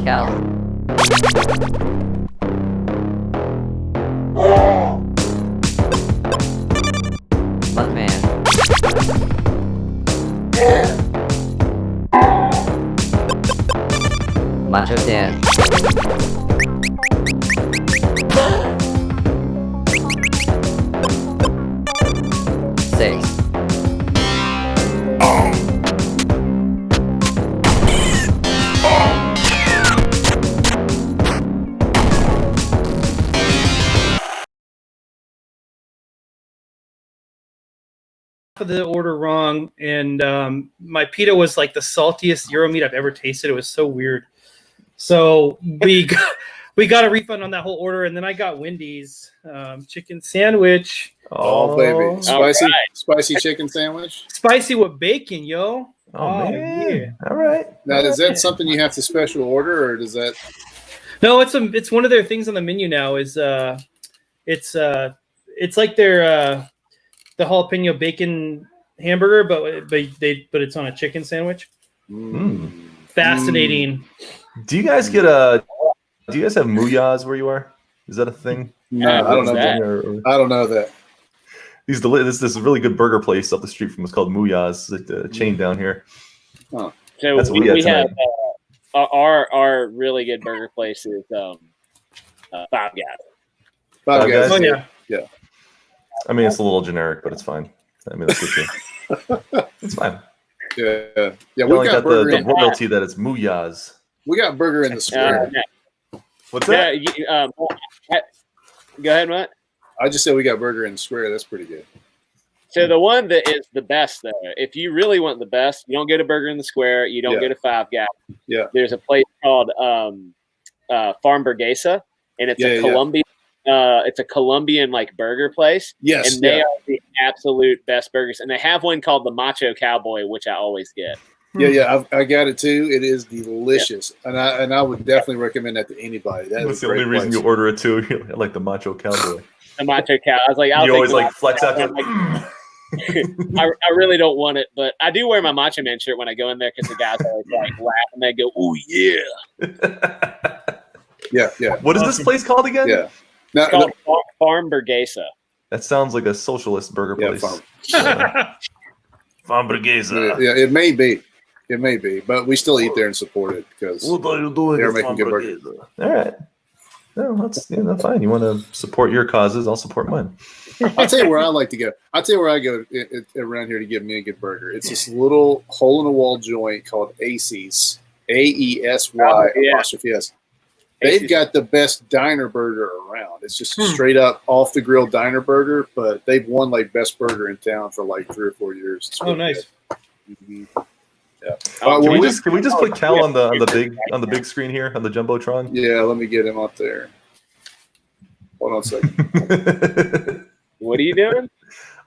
Cal. Mutt Man. Macho Dan. Six. The order wrong, and my pita was like the saltiest Euro meat I've ever tasted. It was so weird. So we got a refund on that whole order, and then I got Wendy's chicken sandwich. Oh baby, spicy chicken sandwich, spicy with bacon, yo. Oh man, yeah. All right. Now, is that something you have to special order, or does that? No, it's one of their things on the menu now. Is it's like their the jalapeno bacon hamburger, but it's on a chicken sandwich. Fascinating. Do you guys get do you guys have muyas where you are? Is that a thing? No, I don't know that. I don't know that. This really good burger place up the street from us called Muyas. It's a chain down here. Oh. So we have our really good burger place is Five Guys. Five Guys. Oh yeah. Yeah. I mean, it's a little generic, but it's fine. I mean, that's good too. It's fine. Yeah. We like got the royalty that it's Muyas. We got burger in the square. What's that? Go ahead, Matt. I just said we got burger in the square. That's pretty good. So the one that is the best, though, if you really want the best, you don't get a burger in the square. You don't get a Five Guys. Yeah. There's a place called Farmburguesa, and it's a Colombian. It's a Colombian like burger place. Yes. And they are the absolute best burgers. And they have one called the Macho Cowboy, which I always get. Yeah. I got it too. It is delicious, and I would definitely recommend that to anybody. That's the only reason you order it too. I like the Macho Cowboy. The Macho Cow. I was like, you always like flex out there. I really don't want it, but I do wear my Macho Man shirt when I go in there because the guys always like laugh and they go, "Oh yeah." Yeah. What is this place called again? Yeah. It's called Farmburguesa. That sounds like a socialist burger place. Farmburguesa. Yeah, it may be. It may be, but we still eat there and support it because they're making good burgers. All right. No, that's fine. You want to support your causes, I'll support mine. I'll tell you where I like to go. I'll tell you where I go around here to get me a good burger. It's this little hole-in-the-wall joint called Aces. AESY''S. They've got the best diner burger around. It's just straight up off the grill diner burger, but they've won like best burger in town for like 3 or 4 years. It's really nice. Yeah. Can we just put Cal on the big screen here on the jumbotron? Yeah, let me get him up there. Hold on a second. What are you doing?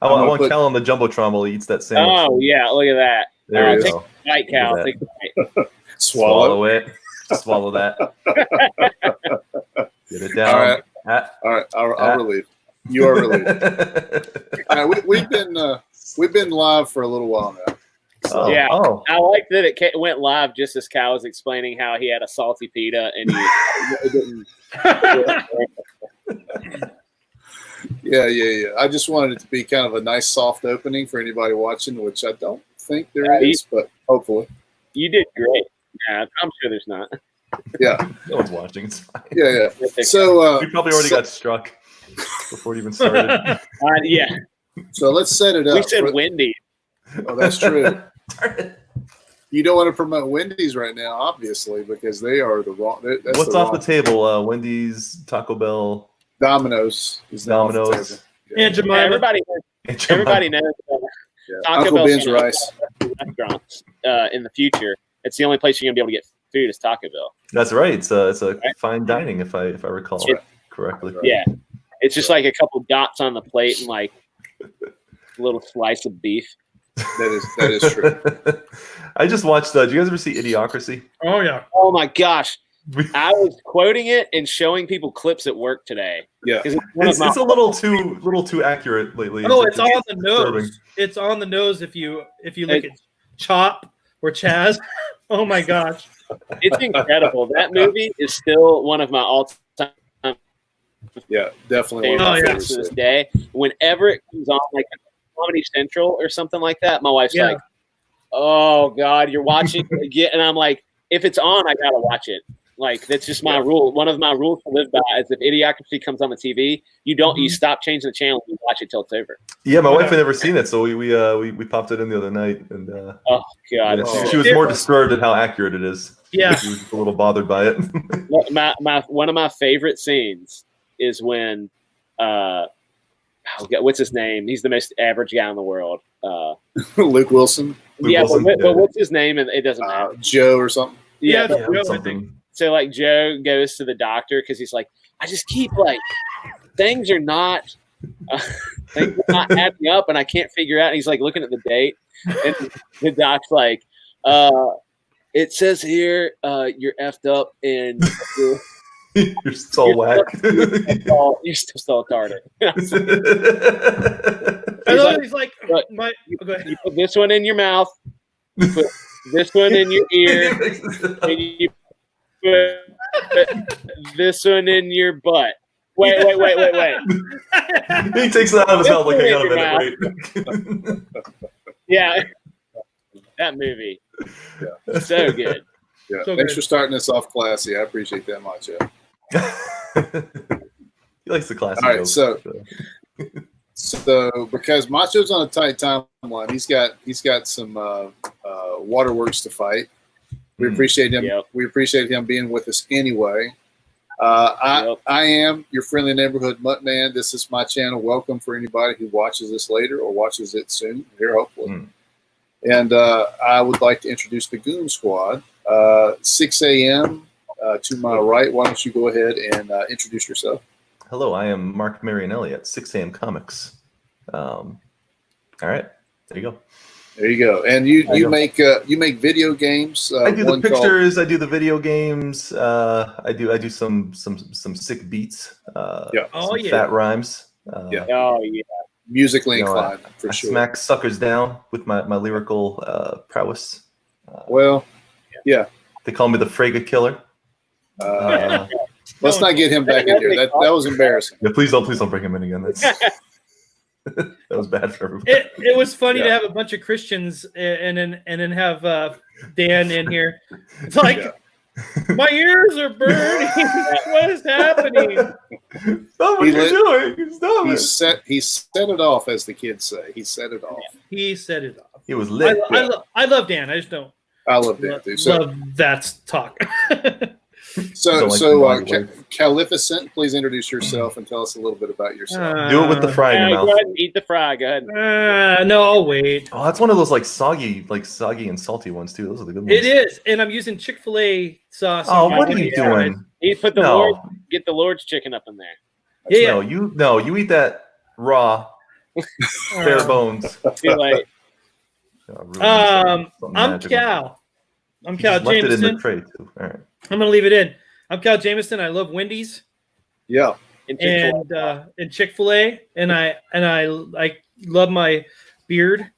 I want Cal on the jumbotron while he eats that sandwich. Oh yeah, look at that. There you take go. a bite, Cal. Take a bite. Swallow it. Swallow that. Get it down. All right. I'll relieve. You are relieved. All right, we've been live for a little while now. So. I like that it went live just as Cal was explaining how he had a salty pita and he didn't. Yeah. I just wanted it to be kind of a nice soft opening for anybody watching, which I don't think there is, but hopefully. You did great. Yeah, I'm sure there's not. Yeah. No one's watching. It's fine. Yeah. So we probably already got struck before it even started. Yeah. So let's set it up. We said Wendy's. Oh, that's true. You don't want to promote Wendy's right now, obviously, because they are the wrong. What's off the table? Wendy's, Taco Bell, Domino's. Domino's. And Jemima. Everybody knows. Taco Uncle Bell's Ben's rice. Restaurants in the future. It's the only place you're gonna be able to get food is Taco Bell. That's right. It's a fine dining, if I recall correctly. Yeah, it's just like a couple dots on the plate and like a little slice of beef. That is true. I just watched. Did you guys ever see Idiocracy? Oh yeah. Oh my gosh. I was quoting it and showing people clips at work today. Yeah, it's a little too accurate lately. Oh, it's on the nose. It's on the nose if you look at Chop or Chaz. Oh my gosh. It's incredible. That movie is still one of my all-time Yeah, definitely one of Oh, my yeah. favorites. to this day. Whenever it comes on, like Comedy Central or something like that, my wife's Yeah. like, "Oh God, you're watching it again," and I'm like, "If it's on, I gotta watch it." Like that's just my rule. One of my rules to live by is if Idiocracy comes on the TV, you stop changing the channel and you watch it till it's over. Yeah, my wife had never seen it, so we popped it in the other night, and Oh God, yeah, she was more disturbed at how accurate it is. Yeah. She was a little bothered by it. Look, one of my favorite scenes is when what's his name? He's the most average guy in the world. Luke Wilson, Wilson, but what's his name? And it doesn't matter. Joe or something. Yeah, but- Joe, I think. something. so like Joe goes to the doctor because he's like, I just keep like things are not adding up, and I can't figure out. And he's like looking at the date, and the doc's like, it says here you're effed up and You're so whack. you're still retarded. He's like, Look, go ahead. You put this one in your mouth, you put this one in your ear, and you put this one in your butt. Wait. He takes it out of his mouth like, hang on a minute, wait. Yeah, that movie, so good. Yeah, So thanks good. for starting us off classy. I appreciate that much. Yeah. He likes the classic. All right, jokes. So because Macho's on a tight timeline, he's got some waterworks to fight. We appreciate him. Yep. We appreciate him being with us anyway. I am your friendly neighborhood Mutt Man. This is my channel. Welcome for anybody who watches this later or watches it soon. Here, hopefully. And I would like to introduce the Goon Squad. 6 a.m. To my right. Why don't you go ahead and introduce yourself? Hello, I am Mark Marianelli at 6 a.m. Comics. All right, there you go. There you go. And you make video games. I do the one called- pictures. I do the video games. I do some sick beats. Yeah. Oh, some yeah. fat rhymes. Yeah. Oh yeah, musically You know, inclined for I sure. smack suckers down with my lyrical prowess. Well, yeah. They call me the Frege Killer. Let's not get him back in here. That was embarrassing. Yeah, please don't bring him in again. That's that was bad for everybody. It was funny to Yeah. have a bunch of Christians and then have Dan in here. It's like my ears are burning. What is happening? Stop what He you're doing. Stop it. He set it off, as the kids say. He set it off. He set it off. He was lit. I love Dan. I just don't I love that too. So love that talk. so like so the body word. Calificent, please introduce yourself and tell us a little bit about yourself. Do it with the fry in your Go mouth. ahead and eat the fry. Go ahead. No, I'll wait. Oh, that's one of those like soggy and salty ones too. Those are the good ones. It is, and I'm using Chick-fil-A sauce. Oh, on what my are you fries. doing? You put the No. get the Lord's chicken up in there. Yeah. No, you eat that raw, bare bones. Too late. Something I'm magical. Cal. I'm You Cal just left it in Jameson. the tray too. All right. I'm gonna leave it in. I'm Cal Jameson. I love Wendy's Yeah. and Chick-fil-A, and I love my beard,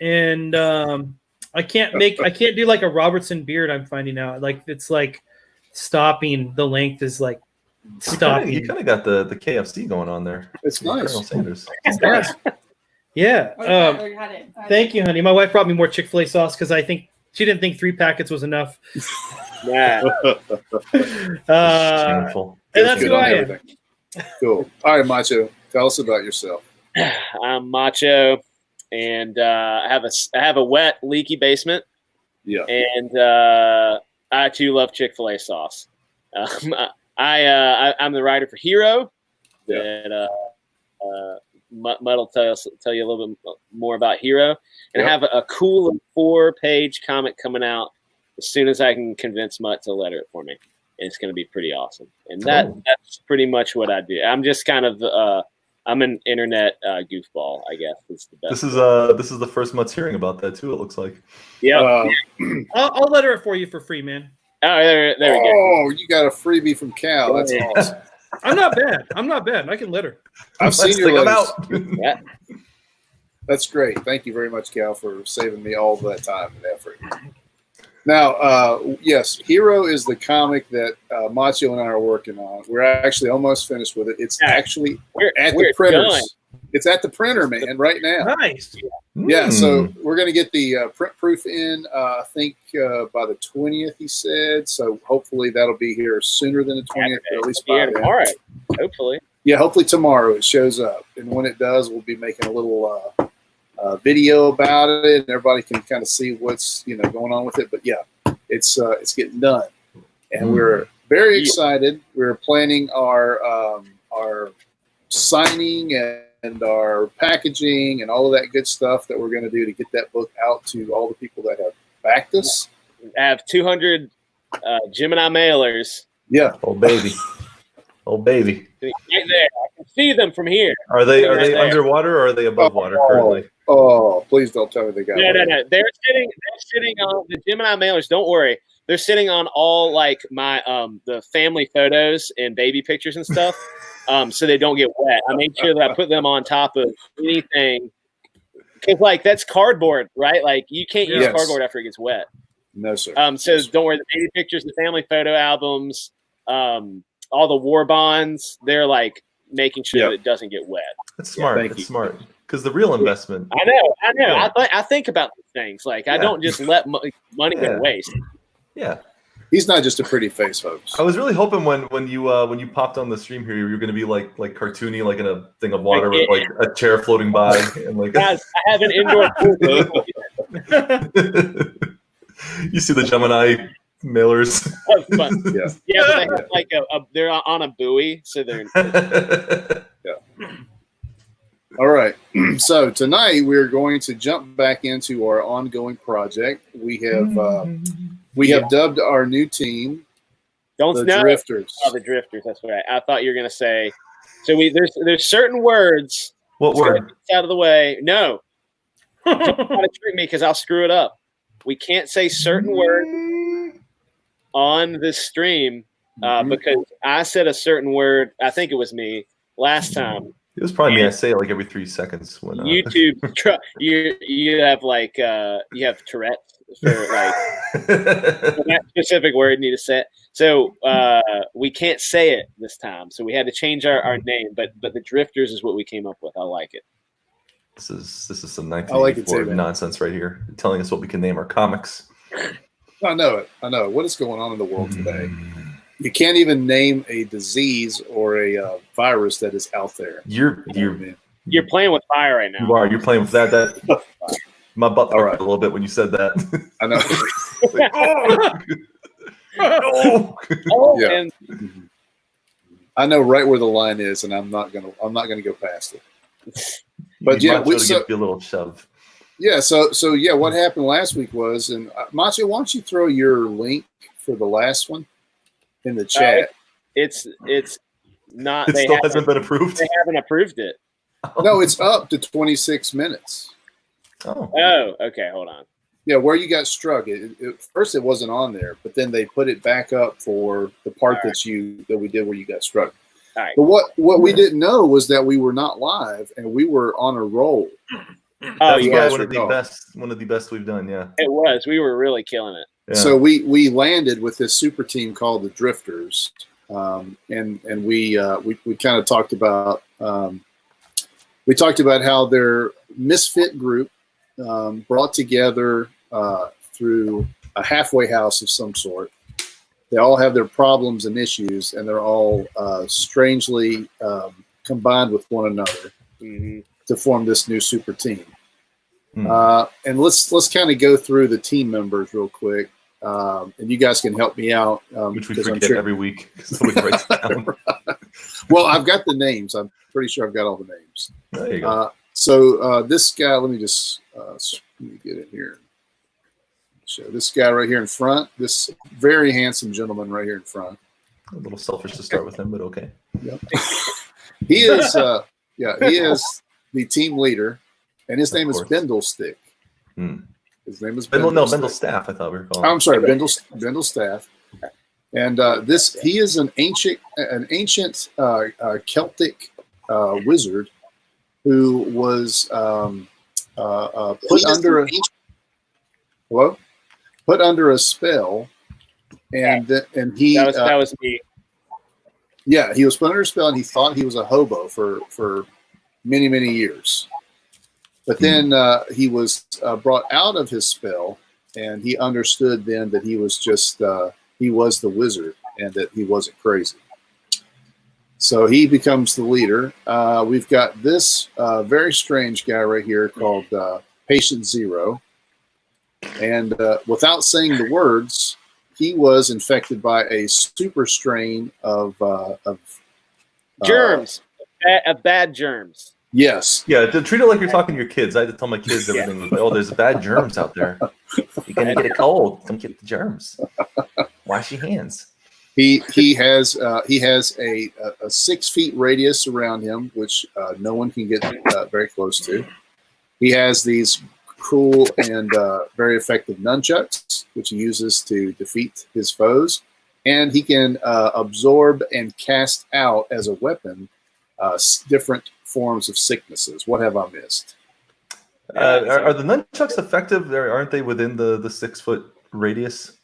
and I can't do like a Robertson beard. I'm finding out like it's like stopping. The length is like stopping. You kind of got the KFC going on there. It's nice. Colonel Sanders. It's nice. Yeah. Already had it. Thank you, honey. My wife brought me more Chick-fil-A sauce because I think she didn't think 3 packets was enough. Yeah. Shameful. And that's Good who on I am. everything. Cool. All right, Macho, tell us about yourself. I'm Macho, and I have a wet, leaky basement, Yeah. and I too love Chick-fil-A sauce. I'm the writer for Hero. Yeah. That Mutt will tell you a little bit more about Hero, and Yep. I have a cool 4-page comic coming out as soon as I can convince Mutt to letter it for me. And it's going to be pretty awesome. And that's pretty much what I do. I'm just kind of I'm an internet goofball, I guess. Is the best. This is the first Mutt's hearing about that too. It looks like. Yeah. I'll letter it for you for free, man. Oh, there we go. Oh, you got a freebie from Cal. That's Yeah. awesome. I'm not bad. I can letter. I've seen Let's your take 'em letters. out. Yeah. That's great. Thank you very much, Cal, for saving me all that time and effort. Now, yes, Hero is the comic that Macho and I are working on. We're actually almost finished with it. It's actually at the printers. done. It's at the printer, man, right now. Nice. Yeah, so we're going to get the print proof in, I think, by the 20th, he said. So hopefully that'll be here sooner than the 20th, but at least by then. Tomorrow, hopefully. Yeah, hopefully tomorrow it shows up. And when it does, we'll be making a little video about it, and everybody can kind of see what's going on with it. But yeah, it's getting done, and we're very excited. We're planning our signing and our packaging and all of that good stuff that we're going to do to get that book out to all the people that have backed us. I have 200 Gemini mailers. Yeah. Oh baby. Oh baby. Right there. I can see them from here. Are they there. underwater or are they above water currently? Oh, please don't tell me they got No. They're sitting on the Gemini mailers. Don't worry. They're sitting on all like my the family photos and baby pictures and stuff. So they don't get wet. I made sure that I put them on top of anything. Because like that's cardboard, right? Like you can't use cardboard after it gets wet. No, sir. So don't worry, the baby pictures, the family photo albums, all the war bonds, they're like making sure that it doesn't get wet. That's smart. That's smart. Because the real investment. I know. Yeah. I think about these things. Like I don't just let money go to waste. Yeah. He's not just a pretty face, folks. I was really hoping when you popped on the stream here, you were going to be like cartoony, like in a thing of water with like a chair floating by, and like. Guys, I have an indoor pool. You see the Gemini mailers. But they have like they're on a buoy, so they're. All right. So tonight we're going to jump back into our ongoing project. We have dubbed our new team the Drifters. Oh, the Drifters. That's right. I thought you were going to say. So there's certain words. What word? Out of the way. No. Don't try to trick me because I'll screw it up. We can't say certain words on this stream because I said a certain word. I think it was me last time. It was probably me. I say it like every 3 seconds. When YouTube, you have like you have Tourette's for like that specific word. You need to say it. So we can't say it this time. So we had to change our name. But the Drifters is what we came up with. I like it. This is some 1984 nonsense right here, telling us what we can name our comics. I know it. What is going on in the world today? You can't even name a disease or a virus that is out there. You're playing with fire right now. You are. You're playing with that. My butt hurt a little bit when you said that. I know. And I know right where the line is, and I'm not gonna go past it. But yeah, we give you a little shove. Yeah. So what happened last week was, and Macho, why don't you throw your link for the last one in the chat? It's not. It still hasn't been approved. They haven't approved it. No, it's up to 26 minutes. Oh, okay. Hold on. Yeah, where you got struck. First, it wasn't on there, but then they put it back up for the part that we did where you got struck. All right. But what we didn't know was that we were not live and we were on a roll. Oh, you guys one of the best we've done. Yeah, it was. We were really killing it. Yeah. So we landed with this super team called the Drifters, and we kind of talked about how their misfit group brought together through a halfway house of some sort. They all have their problems and issues, and they're all strangely combined with one another to form this new super team. And let's kind of go through the team members real quick, and you guys can help me out. Which we forget every week. Well, I've got the names. I'm pretty sure I've got all the names. There you go. So this guy, let me just let me get in here. So this guy right here in front, this very handsome gentleman right here in front. A little selfish to start with him, but okay. Yep. He is he is the team leader, and his name is Bendlestick. His name is Bendel Staff. I thought we were calling. I'm sorry, Bendel Staff. And he is an ancient Celtic wizard who was put under a hello. put under a spell, and he that was me. Yeah, he was put under a spell, and he thought he was a hobo for many, many years. But then he was brought out of his spell, and he understood then that he was just he was the wizard, and that he wasn't crazy. So he becomes the leader. We've got this very strange guy right here called Patient Zero, and without saying the words, he was infected by a super strain of germs, bad germs. Yes. Yeah, to treat it like you're talking to your kids. I had to tell my kids everything. Was like, oh, there's bad germs out there. You're gonna get a cold. Don't get the germs. Wash your hands. He has a 6 feet radius around him, which no one can get very close to. He has these cool and very effective nunchucks, which he uses to defeat his foes, and he can absorb and cast out as a weapon different forms of sicknesses. What have I missed? Are the nunchucks effective? Aren't they within the 6 foot radius?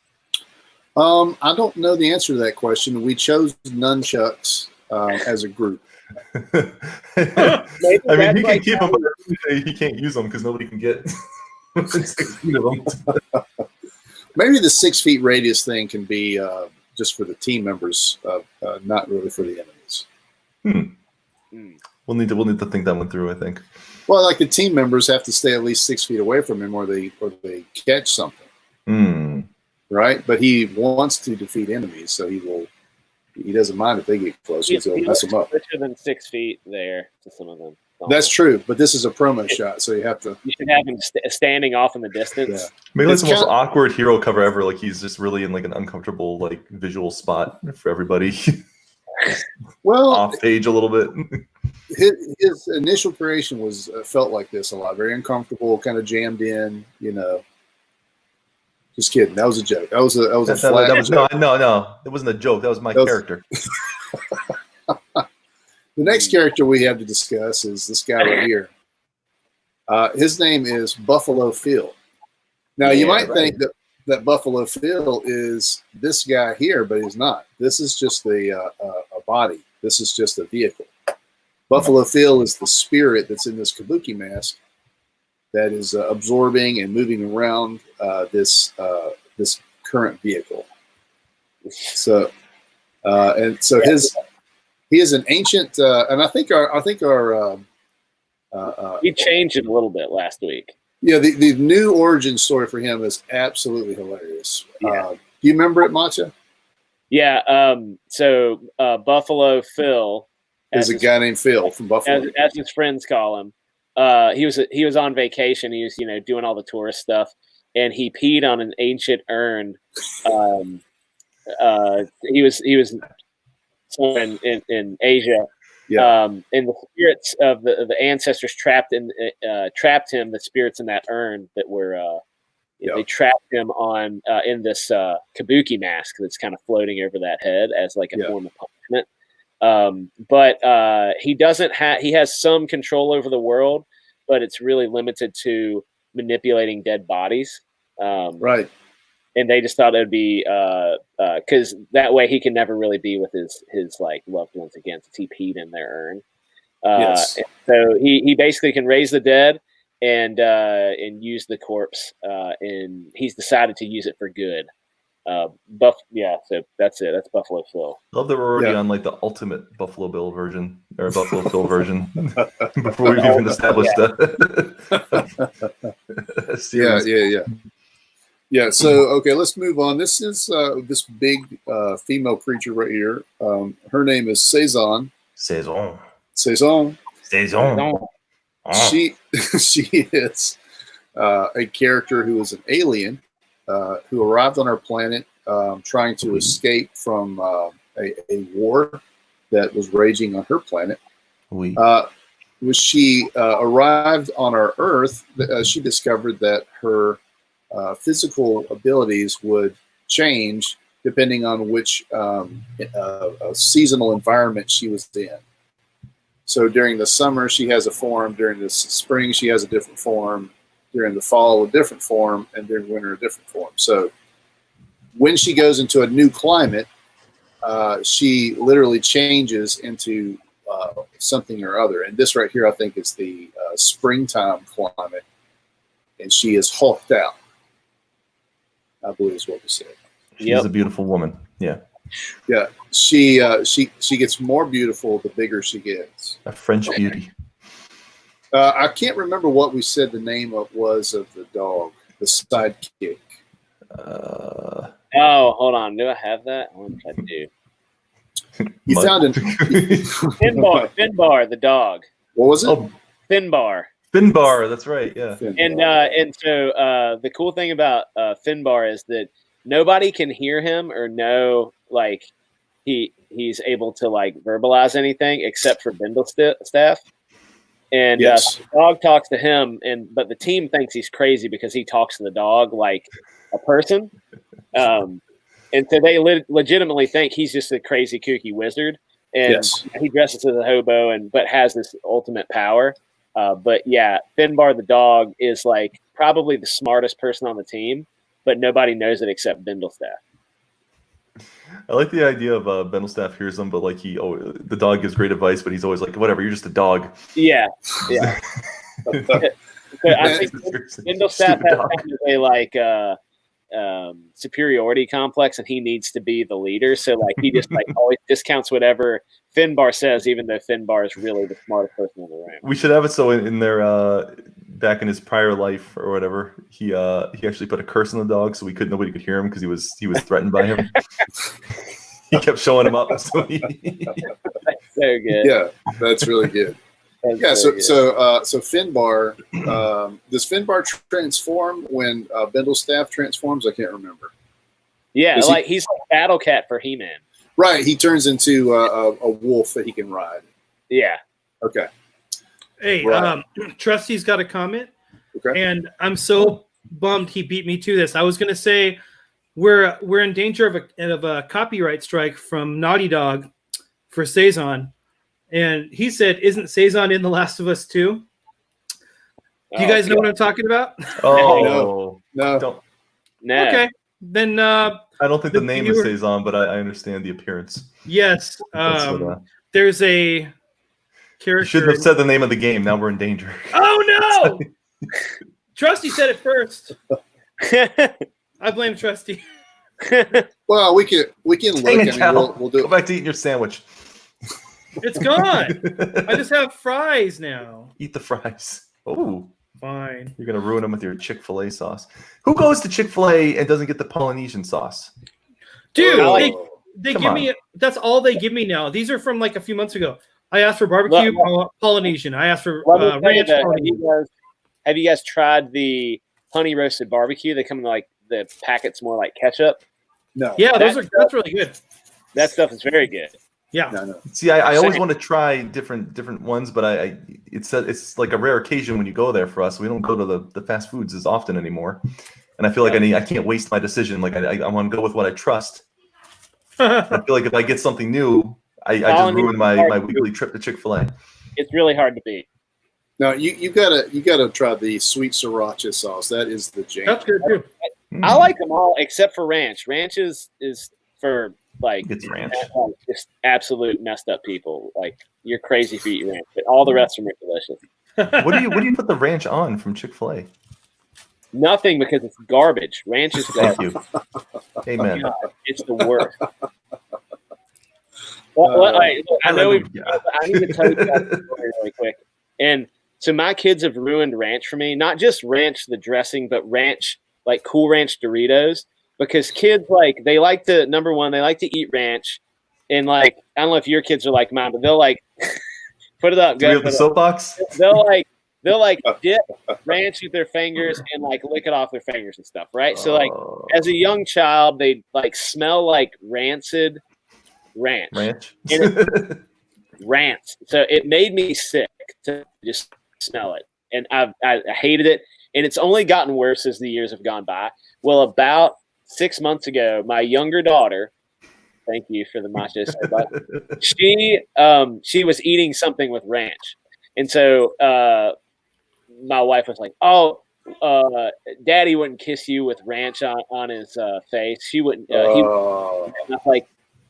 I don't know the answer to that question. We chose nunchucks as a group. I mean, he can keep them, but he can't use them because nobody can get 6 feet of them. Maybe the 6 feet radius thing can be just for the team members, not really for the enemies. We'll need to think that one through, I think. Well, like the team members have to stay at least 6 feet away from him, or they catch something. Right? But he wants to defeat enemies, so he doesn't mind if they get close. He'll mess them up. Richer than 6 feet there to some of them. That's true, but this is a promo shot, so you have to. You should have him standing off in the distance. Yeah. Maybe that's the most awkward hero cover ever. Like he's just really in like an uncomfortable like visual spot for everybody. Well, off page a little bit. His initial creation was felt like this a lot, very uncomfortable, kind of jammed in, you know. Just kidding. That was a joke. That was a flat. No. It wasn't a joke. That was my character. The next character we have to discuss is this guy right here. His name is Buffalo Phil. Now, you might think that Buffalo Phil is this guy here, but he's not. This is just a body. This is just a vehicle. Buffalo Phil is the spirit that's in this kabuki mask that is absorbing and moving around this current vehicle. So, he is an ancient, and I think our he changed it a little bit last week. Yeah, the new origin story for him is absolutely hilarious. Yeah. Do you remember it, Macho? Yeah. So Buffalo Phil is a guy named Phil from Buffalo, as his friends call him. He was on vacation. He was doing all the tourist stuff, and he peed on an ancient urn. He was somewhere in Asia. Yeah. And the spirits of the ancestors trapped him. The spirits in that urn that were they trapped him on in this kabuki mask that's kind of floating over that head as like a form of punishment. But he doesn't have. He has some control over the world, but it's really limited to manipulating dead bodies. Right. And they just thought it would be because that way he can never really be with his like loved ones again, since he peed in their urn. Yes. So he basically can raise the dead and use the corpse, and he's decided to use it for good. So that's it. That's Buffalo Phil. Love that we're already on like the ultimate Buffalo Bill version or Buffalo Phil version before we've even established that. Yeah. So okay, let's move on. This is this big female creature right here. Her name is Saison. Saison. She is a character who is an alien who arrived on our planet trying to escape from a war that was raging on her planet. When she arrived on our Earth, she discovered that her physical abilities would change depending on which seasonal environment she was in. So during the summer, she has a form. During the spring, she has a different form. during the fall a different form, and during winter a different form. So when she goes into a new climate, she literally changes into something or other. And this right here, I think, is the springtime climate, and she is hulked out, I believe is what we said. She's a beautiful woman. Yeah. Yeah. She gets more beautiful the bigger she gets. A French beauty. I can't remember what we said the name was of the dog, the sidekick. Oh, hold on. Do I have that? I wonder if I do. You found an Finbar, the dog. What was it? Oh, Finbar. Finbar. That's right. Yeah. And so the cool thing about Finbar is that nobody can hear him or know like he's able to like verbalize anything except for Bindlestaff. And yes. The dog talks to him, but the team thinks he's crazy because he talks to the dog like a person. And so they legitimately think he's just a crazy, kooky wizard. And yes. He dresses as a hobo but has this ultimate power. But yeah, Finbar the dog is like probably the smartest person on the team, but nobody knows it except Bindlestaff. I like the idea of Bindlestaff hears him, but like the dog gives great advice, but he's always like, whatever, you're just a dog. Yeah. Yeah. I think Bindlestaff has kind of a like superiority complex, and he needs to be the leader. So like he just like always discounts whatever Finbar says, even though Finbar is really the smartest person in the room. We should have it so in their back in his prior life or whatever, he actually put a curse on the dog so nobody could hear him because he was threatened by him. He kept showing him up. So That's so good. Yeah, that's really good. So Finbar, does Finbar transform when Bindlestaff transforms? I can't remember. Yeah, he's like Battle Cat for He-Man. Right, he turns into a wolf that he can ride. Yeah. Okay. Hey, right. Trusty's got a comment, okay. And I'm so bummed he beat me to this. I was gonna say we're in danger of a copyright strike from Naughty Dog for Saison. And he said, "Isn't Saison in The Last of Us 2?" Do you guys know what I'm talking about? Oh no. Okay, then I don't think the name is Saison, but I understand the appearance. Yes, there's a character. You shouldn't have said the name of the game. Now we're in danger. Oh no! Trusty said it first. I blame Trusty. Well, we can look. We'll do it. Go back to eating your sandwich. It's gone. I just have fries now. Eat the fries. Oh, fine. You're gonna ruin them with your Chick-fil-A sauce. Who goes to Chick-fil-A and doesn't get the Polynesian sauce? Dude, they give me. That's all they give me now. These are from like a few months ago. I asked for barbecue Polynesian. I asked for ranch. Have you guys tried the honey roasted barbecue? They come in like the packets more like ketchup. No. Yeah, that's really good. That stuff is very good. Yeah. No. See, I always want to try different ones, but it's like a rare occasion when you go there for us. We don't go to the fast foods as often anymore, and I feel like I can't waste my decision. Like I want to go with what I trust. I feel like if I get something new, I just ruin my weekly trip to Chick-fil-A. It's really hard to beat. No, you gotta try the sweet sriracha sauce. That is the jam. That's good too. I like them all except for ranch. Ranch is for like it's ranch. Just absolute messed up people. Like you're crazy if you eat ranch, but all the rest of them are delicious. What do you put the ranch on from Chick-fil-A? Nothing, because it's garbage. Ranch is garbage. Thank you. Amen. God, it's the worst. I know I need to tell you guys a story really quick. And so my kids have ruined ranch for me. Not just ranch, the dressing, but ranch, like Cool Ranch Doritos. Because kids, like, they like to, number one, they like to eat ranch. And, like, I don't know if your kids are like mine, but they'll, like, put it up. Do we have the soapbox? They'll dip ranch with their fingers and, like, lick it off their fingers and stuff, right? So, like, as a young child, they, like, smell like rancid ranch. Rants. So it made me sick to just smell it. And I hated it. And it's only gotten worse as the years have gone by. Well, about 6 months ago, my younger daughter, thank you for the macho, she was eating something with ranch. And so my wife was like, "Oh, Daddy wouldn't kiss you with ranch on his face. She wouldn't.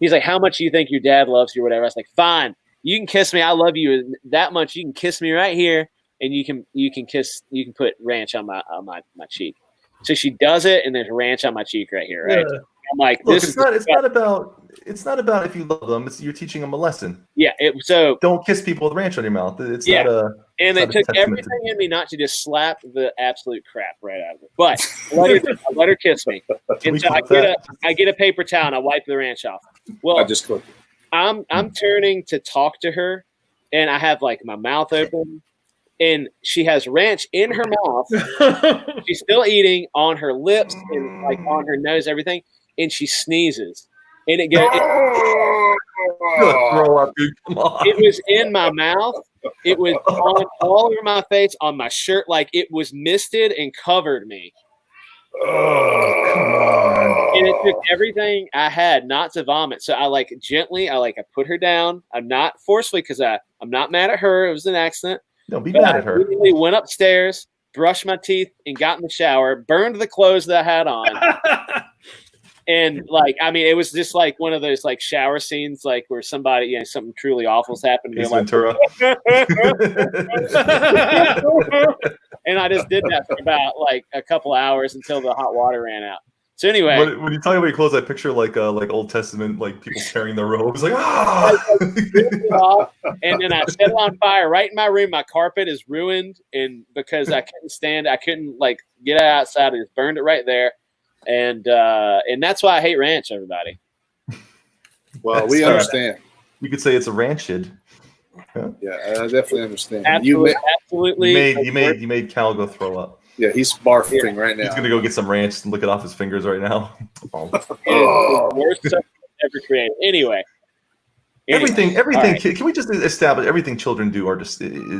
He's like, how much do you think your dad loves you or whatever? I was like, fine, you can kiss me. I love you that much. You can kiss me right here, and you can put ranch on my cheek. So she does it, and there's ranch on my cheek right here, right? Yeah. I'm like, look, it's not about if you love them. You're teaching them a lesson. Yeah. So don't kiss people with ranch on your mouth. It's not a. And it took everything in me not to just slap the absolute crap right out of it. But I let her kiss me. And so I get a paper towel and I wipe the ranch off. Well, I just clicked it. I'm turning to talk to her, and I have like my mouth open, and she has ranch in her mouth. She's still eating on her lips and like on her nose, everything. And she sneezes, and it goes. Throw up, dude. Come on. It was in my mouth. It was on all over my face, on my shirt, like it was misted and covered me. Oh, come on. And it took everything I had not to vomit. So I gently, I put her down. I'm not forcefully because I'm not mad at her. It was an accident. Don't be mad at her. I went upstairs, brushed my teeth, and got in the shower. Burned the clothes that I had on. And it was just like one of those like shower scenes, like where somebody, something truly awful's happened. Ace Ventura. And I just did that for about like a couple hours until the hot water ran out. So anyway, when you talk about your clothes, I picture like Old Testament, like people tearing their robes, like and then I set it on fire right in my room. My carpet is ruined, and because I couldn't like get it outside. I just burned it right there. And that's why I hate ranch, everybody. Well, we understand. You could say it's a ranchid. Huh? Yeah, I definitely understand. Absolutely. You made Cal go throw up. Yeah, he's barfing right now. He's gonna go get some ranch and lick it off his fingers right now. Worst stuff ever created. Anyway. Everything. Right. Can we just establish everything children do is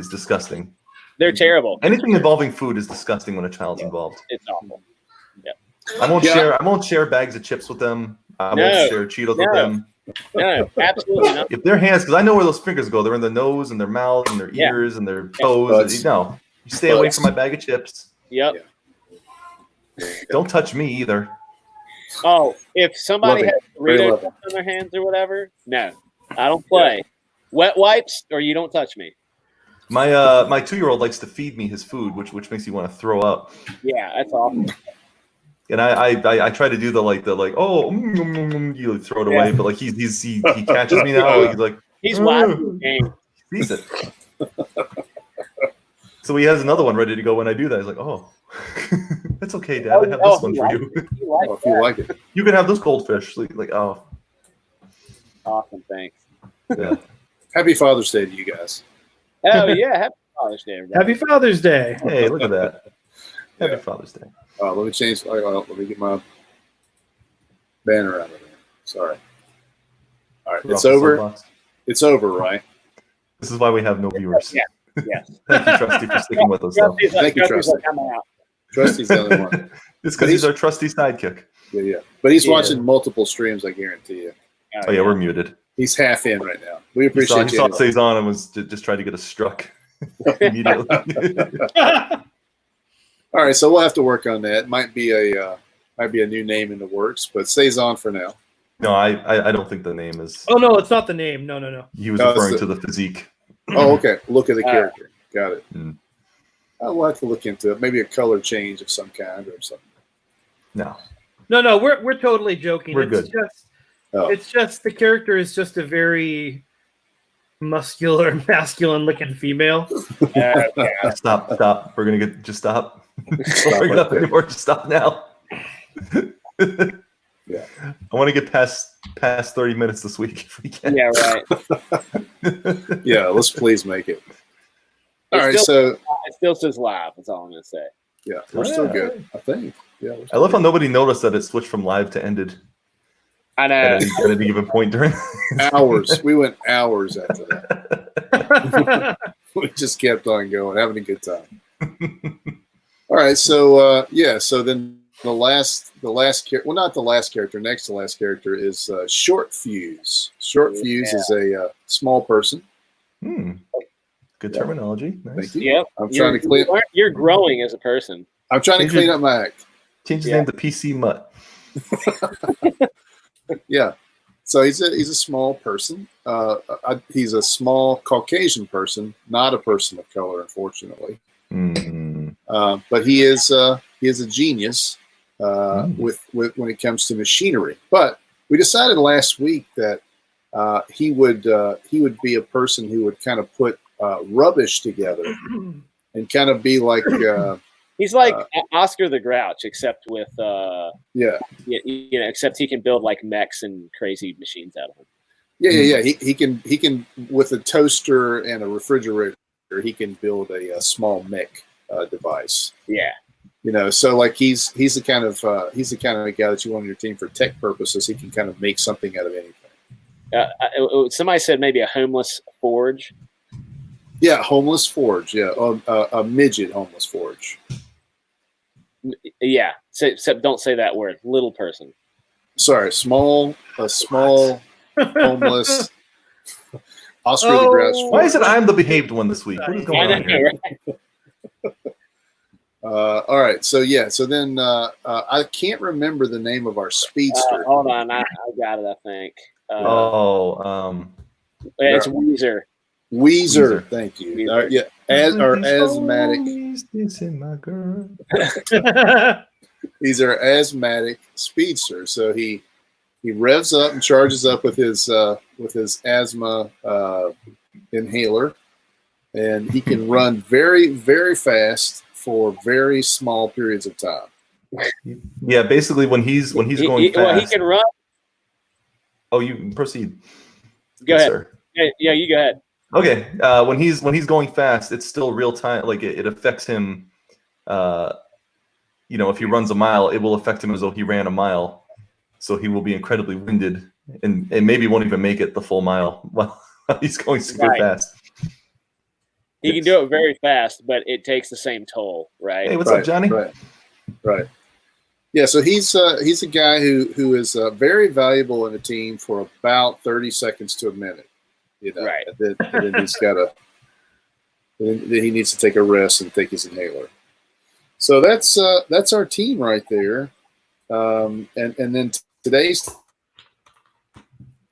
disgusting? They're terrible. Anything involving food is disgusting when a child's involved. It's awful. Yeah. I won't share bags of chips with them. I won't share Cheetos with them. No, absolutely not. If their hands, because I know where those fingers go. They're in their nose and their mouth and their ears and their toes. You stay away from my bag of chips. Yep. Don't touch me either. Oh, if somebody has Doritos on their hands or whatever, no, I don't play. Yeah. Wet wipes or you don't touch me. My 2-year-old likes to feed me his food, which makes you want to throw up. Yeah, that's awful. And I try to do you throw it away, but like he catches me now. He's watching the game. He sees it. So he has another one ready to go when I do that. He's like, oh, that's okay, Dad. I have this one for you. If you like it, you can have those goldfish. Oh, awesome, thanks. Yeah. Happy Father's Day to you guys. Oh yeah, happy Father's Day, everybody. Happy Father's Day. Hey, look at that. Happy Father's Day. Let me change. Let me get my banner out of there. Sorry. All right, it's over. It's over, right? This is why we have no viewers. Yeah. Yes. Thank you, Trusty, for sticking with us. Thank you, Trusty. Trusty's the other one. It's because he's our trusty sidekick. Yeah. But he's watching multiple streams, I guarantee you. Oh, yeah, we're muted. He's half in right now. We appreciate he saw it stays on and was just trying to get us struck immediately. All right, so we'll have to work on that. Might be a new name in the works, but stays on for now. No, I don't think the name is. Oh no, it's not the name. No. He was referring to the physique. Oh, okay. Look at the character. Got it. Mm. We'll have to look into it. Maybe a color change of some kind or something. No. We're totally joking. We're good. It's just the character is just a very muscular, masculine-looking female. Stop. We're gonna just stop. Don't bring it up anymore. Just stop now. Yeah. I want to get past 30 minutes this week if we can. Yeah, right. Yeah, let's please make it. All right, so it still says live. That's all I'm gonna say. Yeah, we're still good, I think. Yeah. I love how nobody noticed that it switched from live to ended. I know. At any given point during hours. We went hours after that. We just kept on going, having a good time. All right, so so then the last character, well, not the last character, next to last character is Short Fuse. Short Fuse is a small person. Good terminology. Nice. Thank you. Yep. I'm trying to clean. You're growing as a person. I'm trying to clean up my act. Change his name to PC Mutt. Yeah. So he's a small person. He's a small Caucasian person, not a person of color, unfortunately. But he is a genius with when it comes to machinery. But we decided last week that he would be a person who would kind of put rubbish together and kind of be like he's like Oscar the Grouch, except with except he can build like mechs and crazy machines out of them. Yeah. He can with a toaster and a refrigerator, he can build a small mech device. Yeah. So like he's the kind of guy that you want on your team for tech purposes. He can kind of make something out of anything. Somebody said maybe a homeless forge. Yeah, homeless forge. Yeah, a midget homeless forge. Yeah, except don't say that word. Little person. Sorry, a small homeless Oscar the Grouch. Forge. Why is it I'm the behaved one this week? What is going on here? All right, so then I can't remember the name of our speedster. Hold on, I got it. I think. It's Weezer. Weezer, thank you. Weezer. Asthmatic. He's our asthmatic speedster. So he revs up and charges up with his asthma inhaler, and he can run very, very fast for very small periods of time. Yeah, basically when he's going fast. Well, he can run. Oh, you proceed. Go ahead. Sir. Yeah, you go ahead. Okay, when he's going fast, it's still real time. Like it affects him. If he runs a mile, it will affect him as though he ran a mile. So he will be incredibly winded and maybe won't even make it the full mile while he's going super fast. He can do it very fast, but it takes the same toll, right? Hey, what's up, Johnny? Right. Yeah, so he's a guy who is very valuable in a team for about 30 seconds to a minute. Right. And then he needs to take a rest and take his inhaler. So that's our team right there. And then today's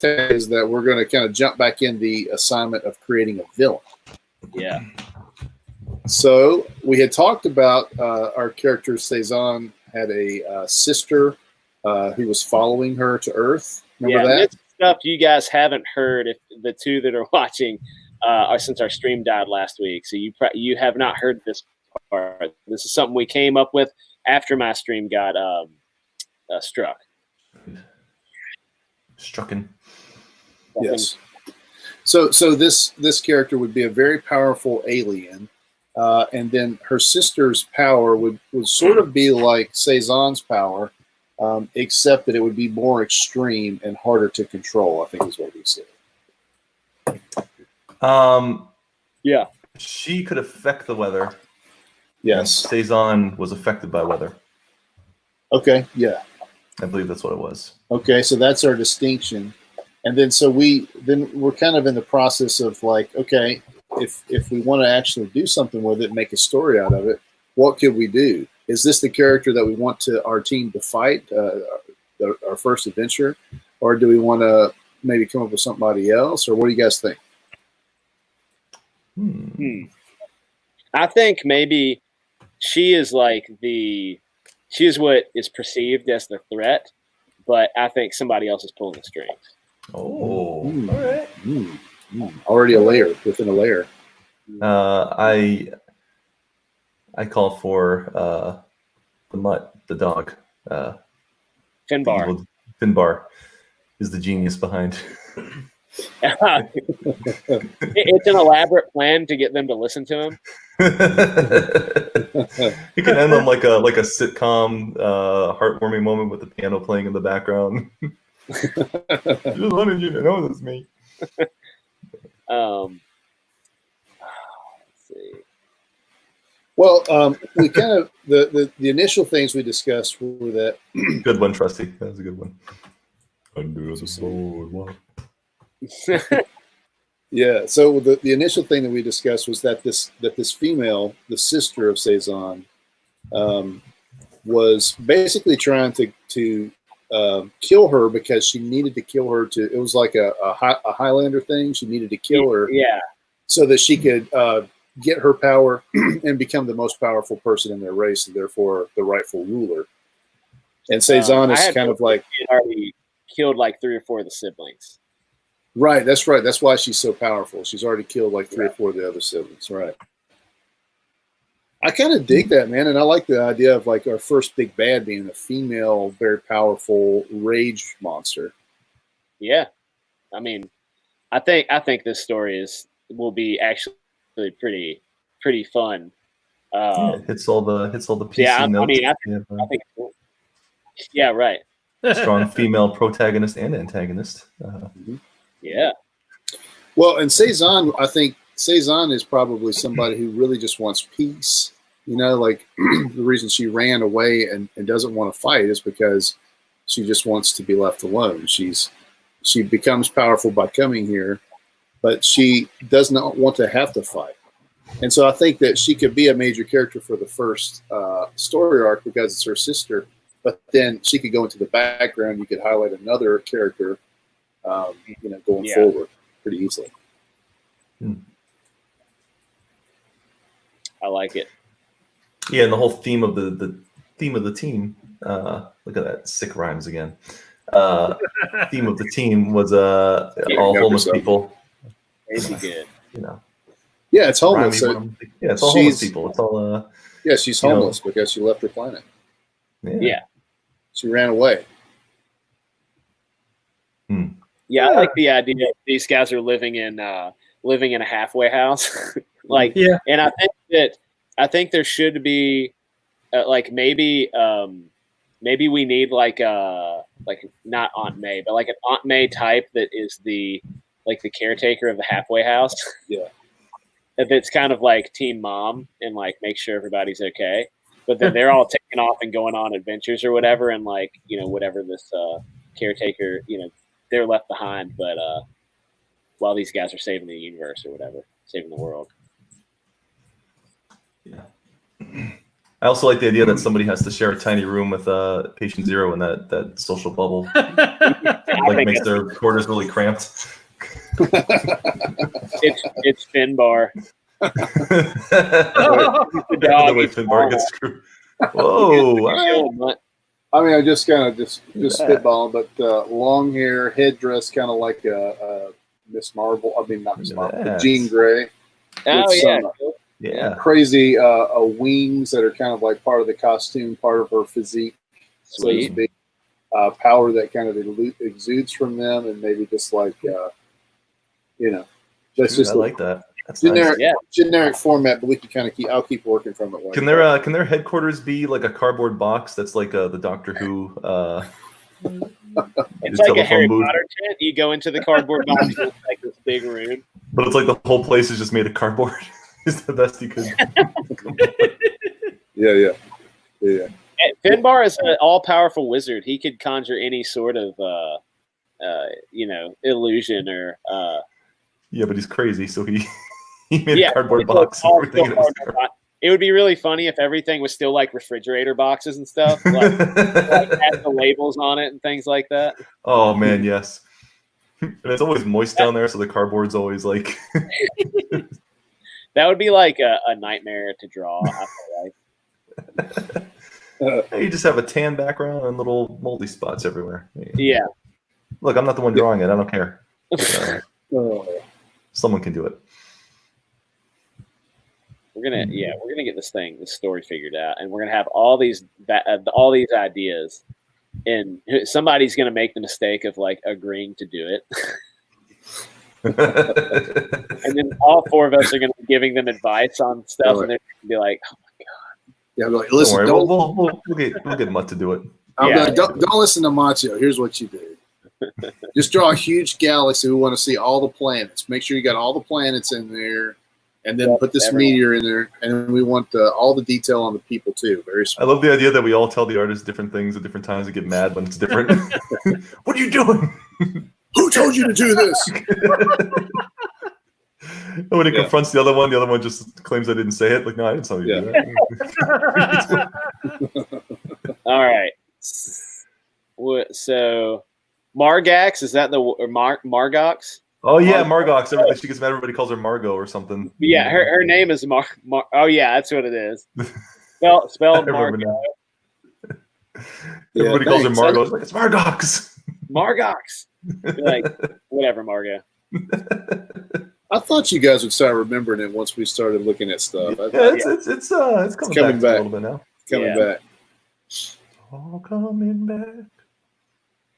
is that we're going to kind of jump back in the assignment of creating a villain. Yeah. So we had talked about our character Cezanne had a sister who was following her to Earth. Remember that? This stuff you guys haven't heard, if the two that are watching, since our stream died last week. So you have not heard this part. This is something we came up with after my stream got struck. Strucken. Yes. So this character would be a very powerful alien, and then her sister's power would sort of be like Cezanne's power, except that it would be more extreme and harder to control, I think is what he said. Yeah. She could affect the weather. Yes. Cezanne was affected by weather. Okay, yeah. I believe that's what it was. Okay, so that's our distinction. And then we're kind of in the process of like, okay, if we want to actually do something with it, make a story out of it, what could we do? Is this the character that we want our team to fight, our first adventure? Or do we want to maybe come up with somebody else? Or what do you guys think? I think maybe she is what is perceived as the threat, but I think somebody else is pulling the strings. Oh, all right. Already a layer within a layer. I call for the Mutt, the dog. Finbar. Finbar is the genius behind. It's an elaborate plan to get them to listen to him. You can end on like a sitcom, heartwarming moment with the piano playing in the background. Just wanted you to know this, me. Let's see. Well, we kind of the initial things we discussed were that. Good one, Trusty. That was a good one. Under the sword. Wow. Yeah. So the initial thing that we discussed was that this female, the sister of Cezanne, was basically trying to kill her because she needed to kill her to. It was like a Highlander thing. She needed to kill her, so that she could get her power and become the most powerful person in their race, and therefore the rightful ruler. And Cezanne is kind of like he had already killed like 3 or 4 of the siblings. Right, that's right. That's why she's so powerful. She's already killed like 3 or 4 of the other siblings. Right. I kind of dig that, man, and I like the idea of like our first big bad being a female, very powerful rage monster. Yeah, I mean, I think this story will be actually pretty fun. It hits all the PC notes. I mean, I think yeah, right. Strong female protagonist and antagonist. Yeah. Well, and Cezanne, I think Cezanne is probably somebody who really just wants peace. You know, like the reason she ran away and doesn't want to fight is because she just wants to be left alone. She becomes powerful by coming here, but she does not want to have to fight. And so I think that she could be a major character for the first story arc because it's her sister. But then she could go into the background. You could highlight another character, going forward pretty easily. I like it. Yeah, and the whole theme of the theme of the team. Look at that, sick rhymes again. Theme of the team was all homeless people. Crazy good. You know. Yeah, it's homeless. It's all homeless people. It's all. Yeah, she's homeless because she left her planet. Yeah. She ran away. Yeah, I like the idea that these guys are living in a halfway house. And I think there should be maybe we need like not Aunt May, but like an Aunt May type that is the caretaker of the halfway house. Yeah. That's kind of like Team Mom and like make sure everybody's okay. But then they're all taking off and going on adventures or whatever, and whatever this caretaker, they're left behind. But while these guys are saving the universe or whatever, saving the world. Yeah. I also like the idea that somebody has to share a tiny room with Patient Zero in that social bubble. Makes their quarters really cramped. It's Finbar. The way Finbar gets screwed. Whoa! I mean, I just kind of just spitballing, but long hair, headdress, kind of like a Miss Marvel. I mean, not Miss Marvel, but Jean Grey. Oh yeah. Crazy wings that are kind of like part of the costume, part of her physique. Sweet. So to speak. Power that kind of exudes from them, and maybe just like that's just I like that. That's generic format, but we can kind of I'll keep working from it. Can their headquarters be like a cardboard box that's like the Doctor Who? It's like a Harry Potter tent. You go into the cardboard box, and it's like this big room. But it's like the whole place is just made of cardboard. Is the best you could. Yeah. Finbar is an all-powerful wizard. He could conjure any sort of, illusion or. Yeah, but he's crazy, so he made a cardboard box. It would be really funny if everything was still like refrigerator boxes and stuff, like had the labels on it and things like that. Oh man, yes. And it's always moist down there, so the cardboard's always like. That would be like a nightmare to draw. I feel like. You just have a tan background and little moldy spots everywhere. Yeah. Look, I'm not the one drawing it. I don't care. Someone can do it. We're gonna get this story figured out, and we're gonna have all these ideas, and somebody's gonna make the mistake of like agreeing to do it. And then all 4 of us are going to be giving them advice on stuff, and they're going to be like, "Oh my god!" Yeah, like, listen, we'll get Mutt to do it. Don't listen to Macho. Here's what you do: just draw a huge galaxy. We want to see all the planets. Make sure you got all the planets in there, and then put this meteor in there. And we want all the detail on the people too. Very small. I love the idea that we all tell the artists different things at different times and get mad when it's different. What are you doing? Who told you to do this? And when he confronts the other one just claims I didn't say it. Like, no, I didn't tell you to do that. All right. So, Margax, is that the Margox? Oh yeah, Margox. She gets mad. Everybody calls her Margot or something. Yeah, her name is Oh yeah, that's what it is. Spelled Margot. Everybody calls her Margot. It's like, it's Margox. Margox. Like, whatever, Margot. I thought you guys would start remembering it once we started looking at stuff. It's coming back a little bit now. Coming back. All coming back.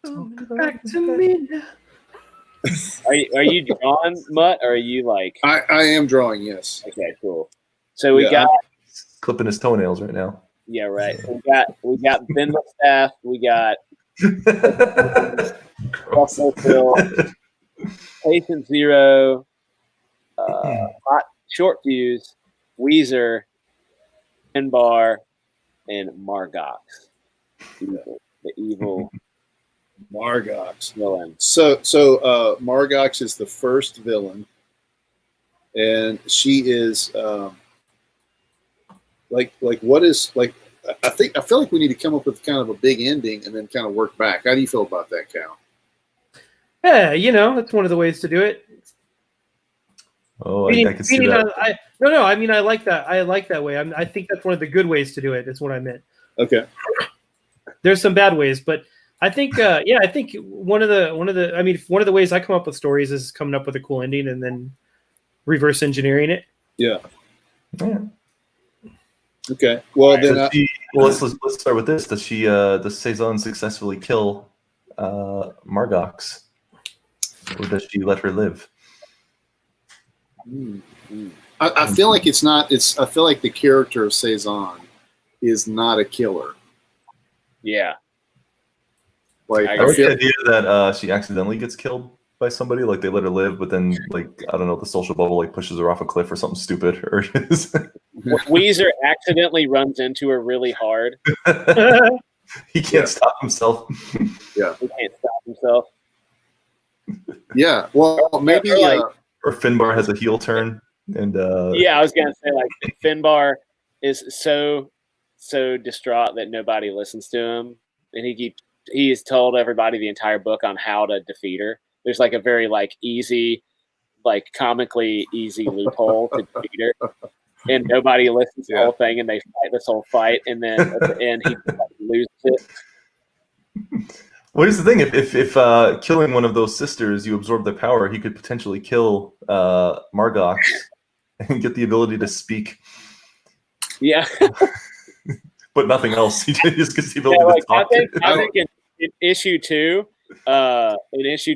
Back to me now. Are you drawing, Mutt, or are you like? I am drawing. Yes. Okay, cool. So we got clipping his toenails right now. Yeah, right. We got Ben Staff. We got Russell Phil, Patient Zero, Hot Short Fuse, Weezer, Finbar, and Margox. The evil Margox villain. So Margox is the first villain, and she is like what is like. I feel like we need to come up with kind of a big ending and then kind of work back. How do you feel about that, Cal? Yeah, that's one of the ways to do it. Oh, I can see that. I mean, I like that. I like that way. I think that's one of the good ways to do it. Is what I meant. Okay. There's some bad ways, but I think, I think one of the ways I come up with stories is coming up with a cool ending and then reverse engineering it. Yeah. Okay. Well, then. Let's start with this. Does Cezanne successfully kill Margox, or does she let her live? I feel like it's not. I feel like the character of Cezanne is not a killer. Yeah. Like I like the idea that she accidentally gets killed by somebody, like they let her live, but then like I don't know, the social bubble like pushes her off a cliff or something stupid. Or Weezer accidentally runs into her really hard. He can't stop himself. Yeah, he can't stop himself. Yeah, well, maybe or Finbar has a heel turn, and yeah, I was gonna say like Finbar is so distraught that nobody listens to him, and he has told everybody the entire book on how to defeat her. There's like a very like easy, like comically easy loophole to defeat her, and nobody listens to the whole thing, and they fight this whole fight, and then at the end he loses it. Well, here's the thing: if killing one of those sisters, you absorb their power, he could potentially kill Margox and get the ability to speak. Yeah. But nothing else. He just gets the ability to talk. I think in issue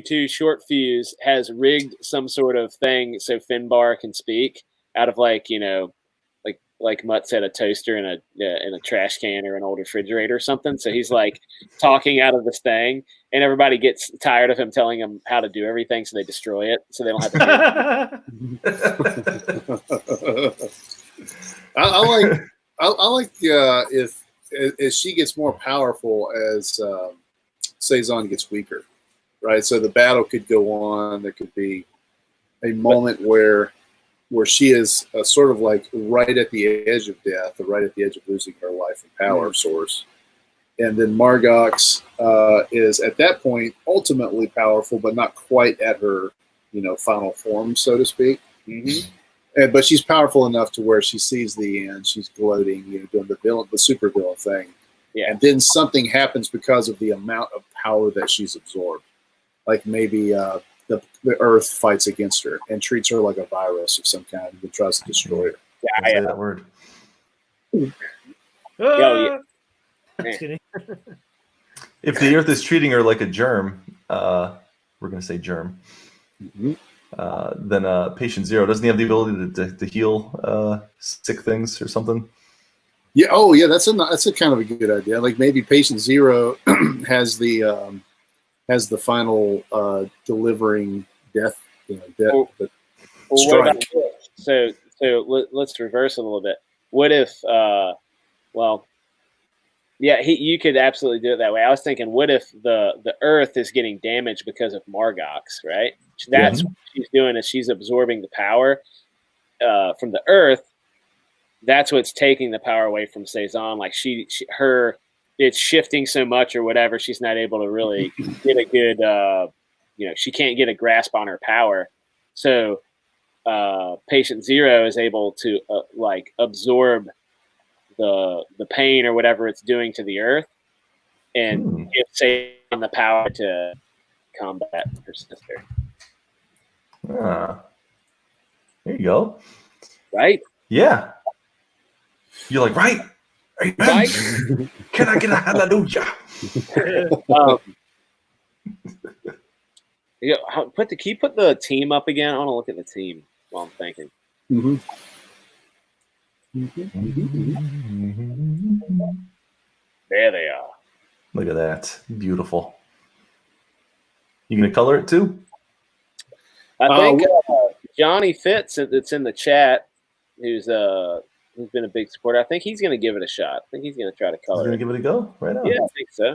2, Short Fuse has rigged some sort of thing so Finbar can speak out of like Mutt said, a toaster in a trash can or an old refrigerator or something. So he's like talking out of this thing, and everybody gets tired of him telling them how to do everything, so they destroy it, so they don't have to do it. I like if she gets more powerful as Cezanne gets weaker, right? So the battle could go on. There could be a moment where she is sort of like right at the edge of death, or right at the edge of losing her life and power source. And then Margox is at that point ultimately powerful, but not quite at her, final form, so to speak. Mm-hmm. But she's powerful enough to where she sees the end. She's gloating, doing the super villain thing. Yeah. And then something happens because of the amount of power that she's absorbed. Like maybe the Earth fights against her and treats her like a virus of some kind and tries to destroy her. Yeah, Say that word. Yeah. If the Earth is treating her like a germ, we're going to say germ. Mm-hmm. Then Patient Zero, doesn't he have the ability to heal sick things or something? Yeah. Oh, yeah. That's a kind of a good idea. Like maybe Patient Zero has the final delivering death. What about this? So let's reverse a little bit. What if Yeah, you could absolutely do it that way. I was thinking, what if the Earth is getting damaged because of Margox, right? That's what she's doing, is she's absorbing the power from the Earth. That's what's taking the power away from Saison. Like it's shifting so much or whatever. She's not able to really get a good, she can't get a grasp on her power. So Patient Zero is able to absorb the pain or whatever it's doing to the Earth, and give Saison the power to combat her sister. There you go. Right? Yeah. You're like, right? Right? Can I get a hallelujah? Can you put the team up again? I want to look at the team while I'm thinking. There they are. Look at that. Beautiful. You gonna color it too? I think Johnny Fitz, that's in the chat, who's been a big supporter. I think he's going to give it a shot. I think he's going to try to color. He's going to give it a go. Right on. Yeah, I think so.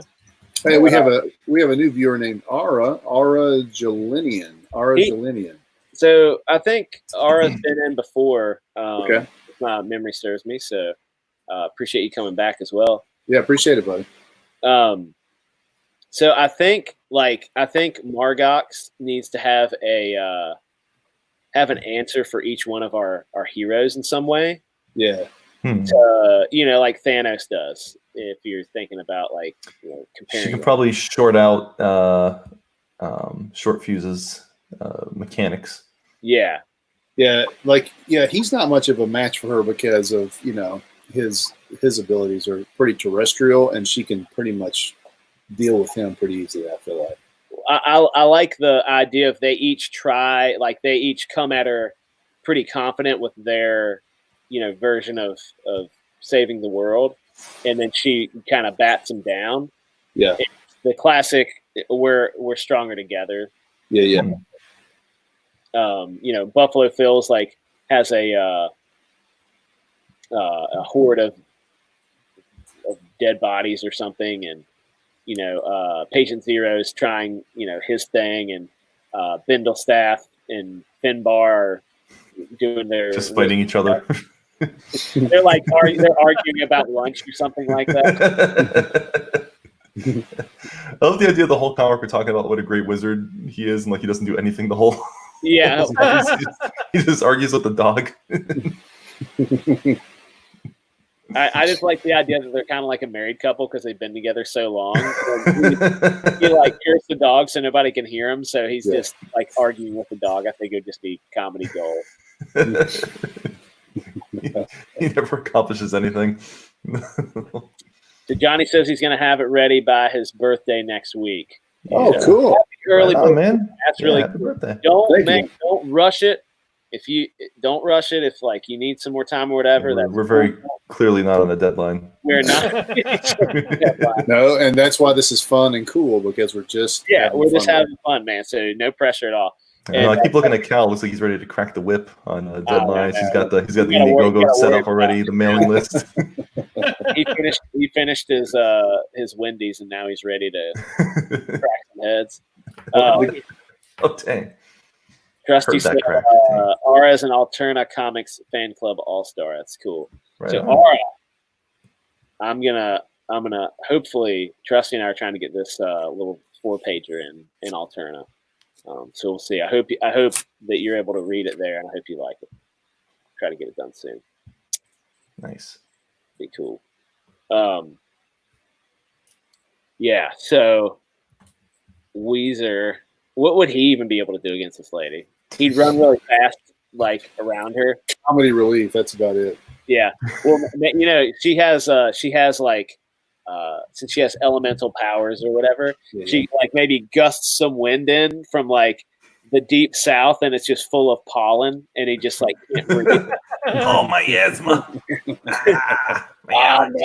Hey, we have a new viewer named Ara Jelinian. So I think Ara's been in before. Okay. If my memory serves me. So appreciate you coming back as well. Yeah, appreciate it, buddy. So I think Margox needs to have an answer for each one of our heroes in some way. Yeah. Like Thanos does. If you're thinking about comparing, she can probably short out short fuses mechanics. Yeah. He's not much of a match for her because of his abilities are pretty terrestrial, and she can pretty much deal with him pretty easily. I feel like. I like the idea of they each come at her pretty confident with their version of saving the world, and then she kind of bats him down. Yeah, it's the classic we're stronger together. Yeah. Buffalo Phil's has a horde of dead bodies or something, and Patient Zero's trying his thing, and Bindlestaff and Finbar are doing their just fighting each other. They're arguing about lunch or something like that. I love the idea of the whole comic. We're talking about what a great wizard he is, and he doesn't do anything the whole. Yeah, he just argues with the dog. I just like the idea that they're kind of like a married couple because they've been together so long. He hears the dog so nobody can hear him, so he's just arguing with the dog. I think it would just be comedy gold. He never accomplishes anything. So Johnny says he's going to have it ready by his birthday next week. Oh, cool! Happy early birthday, man. That's really cool. Don't rush it. If you don't rush it, if you need some more time or whatever, we're very clearly not on a deadline. We're not. No, and that's why this is fun and cool, because we're just having fun, man. So no pressure at all. I keep looking at Cal. Looks like he's ready to crack the whip on deadlines. He's got the Indiegogo set up already. The mailing list. He finished his Wendy's, and now he's ready to crack some heads. Oh dang! Trusty said, Aura is an Alterna Comics fan club all-star. That's cool. Right so on. Aura, I'm gonna hopefully Trusty and I are trying to get this little 4-pager in Alterna. So we'll see. I hope that you're able to read it there, and I hope you like it. Try to get it done soon. Nice. Be cool. Yeah. So Weezer, what would he even be able to do against this lady? He'd run really fast, around her. Comedy relief. That's about it. Yeah. Well, she has since she has elemental powers or whatever, she maybe gusts some wind in from the deep south, and it's just full of pollen, and he just can't breathe. Oh, my asthma! And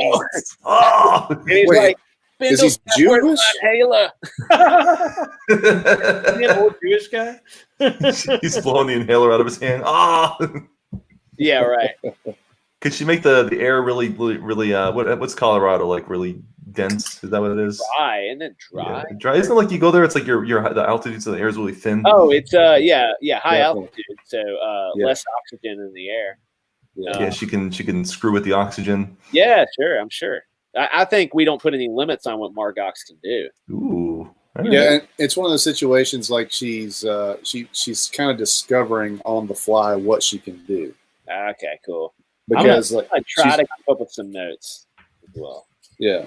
he's is he Jewish? Hela. Is he an old Jewish guy? He's blowing the inhaler out of his hand. Yeah, right. Could she make the air really what's Colorado like? Really dense? Is that what it is? Dry, isn't it dry? Yeah, dry. Isn't it like you go there? It's like the altitude, so the air is really thin. Oh, it's high Definitely. altitude, so Yeah. less oxygen in the air. Yeah, she can screw with the oxygen. Yeah, sure. I'm sure. I think we don't put any limits on what Margox can do. Ooh. All right. Yeah, and it's one of those situations like she's kind of discovering on the fly what she can do. Okay, cool. Because I try to come up with some notes as well. Yeah,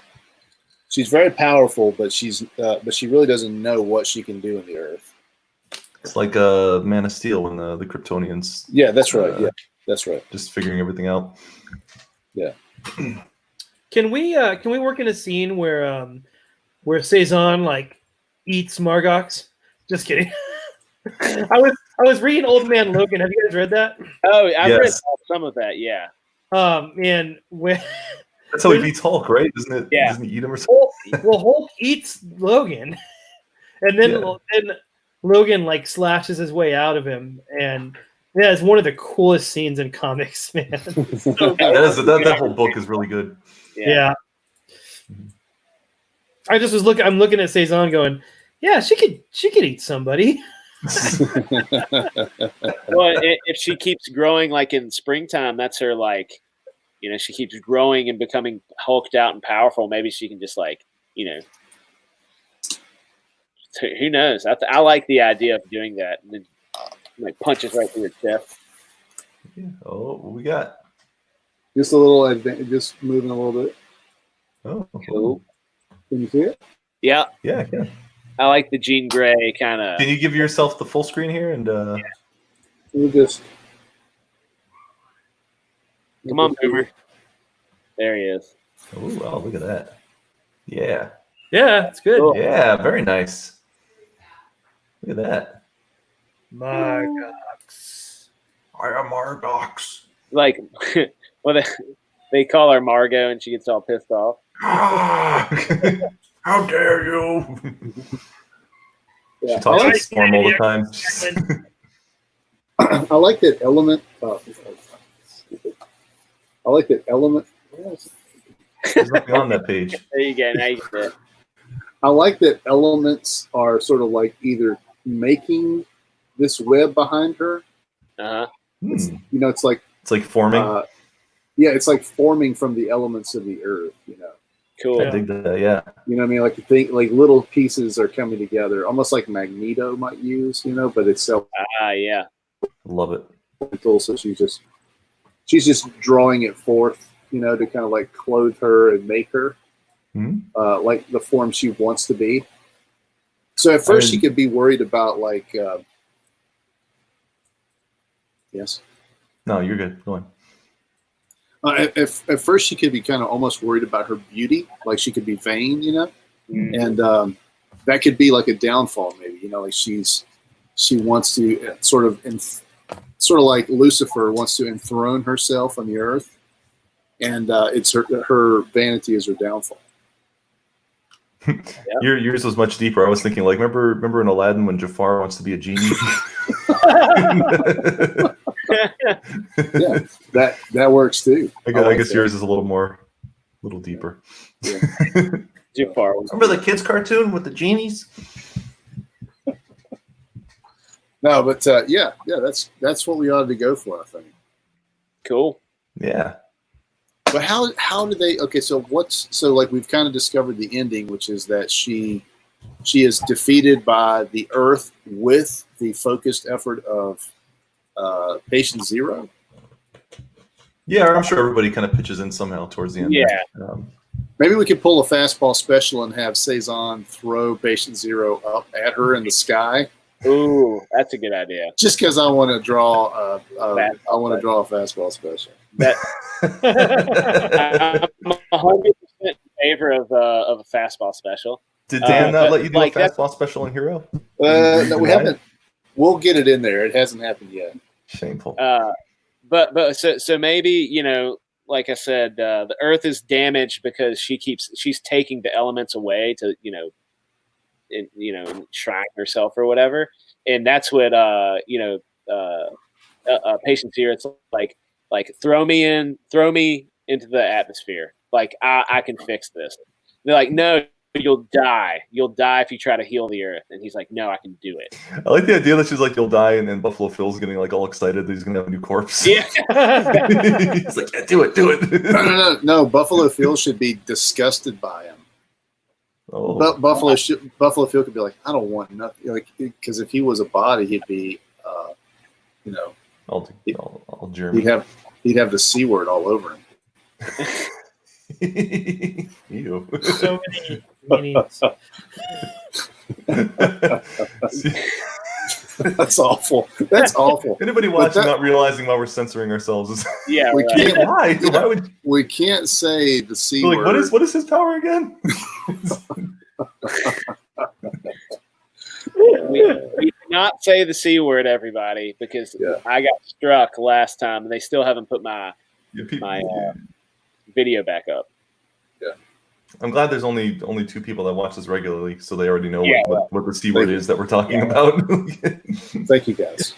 she's very powerful, but she really doesn't know what she can do in the earth. It's like a Man of Steel when the Kryptonians. Yeah, that's right. Yeah, that's right. Just figuring everything out. Yeah. Can we work in a scene where Saison like eats Margox? Just kidding. I was reading Old Man Logan. Have you guys read that? Oh, I've read Yes. some of that. Yeah. And when That's how he beats Hulk, right? Isn't it? Yeah. Doesn't he eat him or something? Hulk eats Logan, and then Logan like slashes his way out of him, and yeah, it's one of the coolest scenes in comics, man. So good. That whole book is really good. Yeah. I just was looking. I'm looking at Saison, going, "Yeah, she could eat somebody." Well, if she keeps growing like in springtime, that's her like, she keeps growing and becoming hulked out and powerful. Maybe she can just like, who knows? I like the idea of doing that. And then like punches right through her chest. Oh, what we got? Just a little, just moving a little bit. Oh, Cool. Can you see it? Yeah, Yeah. I like the Jean Grey kind of. Can you give yourself the full screen here and? You just Come on, Boomer. There he is. Oh, wow, look at that. Yeah. Yeah, it's good. Cool. Yeah, very nice. Look at that. Margox. I am Margox. Like, well, they call her Margot, and she gets all pissed off. How dare you? Yeah. She talks like Storm all the time. I like that element. I like that element. There's nothing on that page. There you go. Now you get it. I like that elements are sort of like either making this web behind her. Uh-huh. It's like forming. it's like forming from the elements of the earth. Cool. I dig that. Yeah. You know what I mean? Like like little pieces are coming together, almost like Magneto might use. But it's so Yeah. Love it. so she's just drawing it forth. To kind of like clothe her and make her like the form she wants to be. So at first she could be worried about like, yes. No, you're good. Go on. At first she could be kind of almost worried about her beauty, like she could be vain, and that could be like a downfall, maybe. Like she wants to sort of like Lucifer wants to enthrone herself on the earth, and it's her vanity is her downfall. Yours was much deeper. I was thinking, like, remember in Aladdin when Jafar wants to be a genie? Yeah, that works too. I guess yours is a little deeper. Yeah. Jafar. Remember the kids' cartoon with the genies? No, but that's what we ought to go for, I think. Cool. Yeah. But how do they? Okay, so like we've kind of discovered the ending, which is that she is defeated by the Earth with the focused effort of Patient Zero. Yeah, I'm sure everybody kind of pitches in somehow towards the end. Yeah. Maybe we could pull a fastball special and have Saison throw Patient Zero up at her in the sky. Ooh, that's a good idea. Just because I want to draw a fastball special. I'm 100% in favor of a fastball special. Did Dan not let you do like a fastball special in Hero? No, we haven't. We'll get it in there. It hasn't happened yet. Shameful. But so maybe like I said, the Earth is damaged because she's taking the elements away to enshrine herself or whatever, and that's what Patient Zero. It's like Like throw me into the atmosphere. Like I can fix this. They're like, no, you'll die. You'll die if you try to heal the earth. And he's like, no, I can do it. I like the idea that she's like, you'll die, and then Buffalo Phil's getting like all excited that he's gonna have a new corpse. Yeah. He's like, yeah, do it. No. Buffalo Phil should be disgusted by him. Oh. But Buffalo Phil could be like, I don't want nothing. Like, because if he was a body, he'd be, All German. he'd have the C word all over him. Ew. So many meanings. That's awful. That's awful. Anybody watching not realizing why we're censoring ourselves is Yeah. We Right. can't. why would We can't say the C like word. what is his power again? We cannot say the C word, everybody, because I got struck last time, and they still haven't put my video back up. I'm glad there's only 2 people that watch this regularly, so they already know Yeah. what the C word is that we're talking about. Thank you, guys.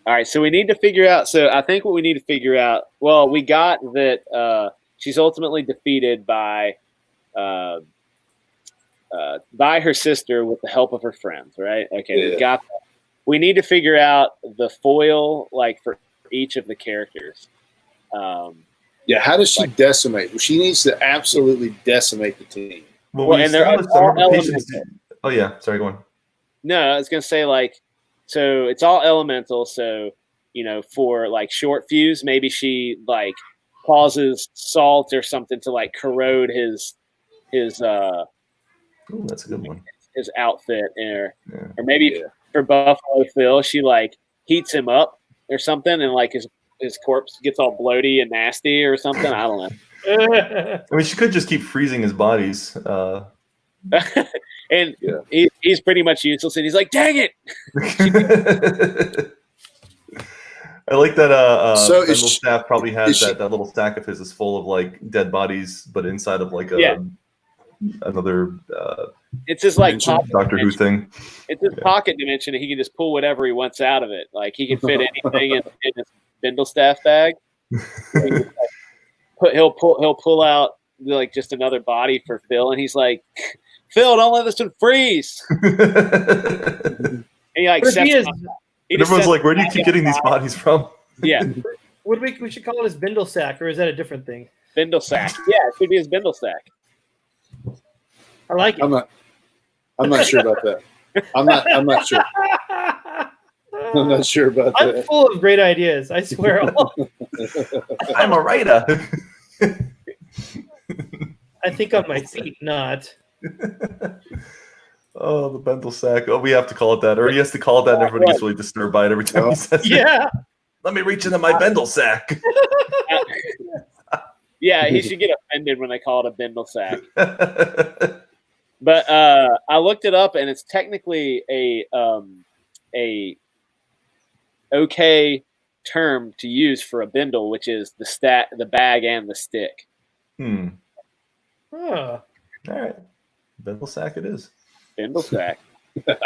All right, so we need to figure out. So I think what we need to figure out. Well, we got that she's ultimately defeated by her sister with the help of her friends. Right? Okay, Yeah. we got that. We need to figure out the foil, like for each of the characters. Yeah, how does she decimate? She needs to absolutely decimate the team. Well, and they're all elemental. Oh yeah, sorry, go on. No, I was gonna say so it's all elemental. So for like short fuse, maybe she like causes salt or something to like corrode his Ooh, that's a good one. his outfit, or maybe for Buffalo Phil, she like heats him up or something, and like his corpse gets all bloaty and nasty or something. I don't know. I mean, she could just keep freezing his bodies. And he's pretty much useless, and he's like, "Dang it!" I like that. So Bendel staff probably has that little stack of his is full of like dead bodies, but inside of like another. It's his like Doctor Who thing. It's his pocket dimension, and he can just pull whatever he wants out of it. Like he can fit anything in his Bendel staff bag. He'll pull out like just another body for Phil, and he's like, "Phil, don't let this one freeze." And he like everyone's like, "Where do you keep getting these bodies from?" Yeah. What do we should call it his Bindle sack, or is that a different thing? Bindle sack. Yeah, it should be his Bindle sack. I like it. I'm not sure about that. I'm not sure. I'm not sure about I'm that. full of great ideas. I swear. I'm a writer. I think on my feet, not. Oh, the Bendel sack. Oh, we have to call it that. Or he has to call it that, and everybody gets really disturbed by it every time he says it. Yeah. Let me reach into my Bendel sack. Yeah, he should get offended when they call it a Bindle sack. But I looked it up, and it's technically a okay term to use for a bindle, which is the bag and the stick. Huh. All right. Bendel sack it is. Bindle sack. I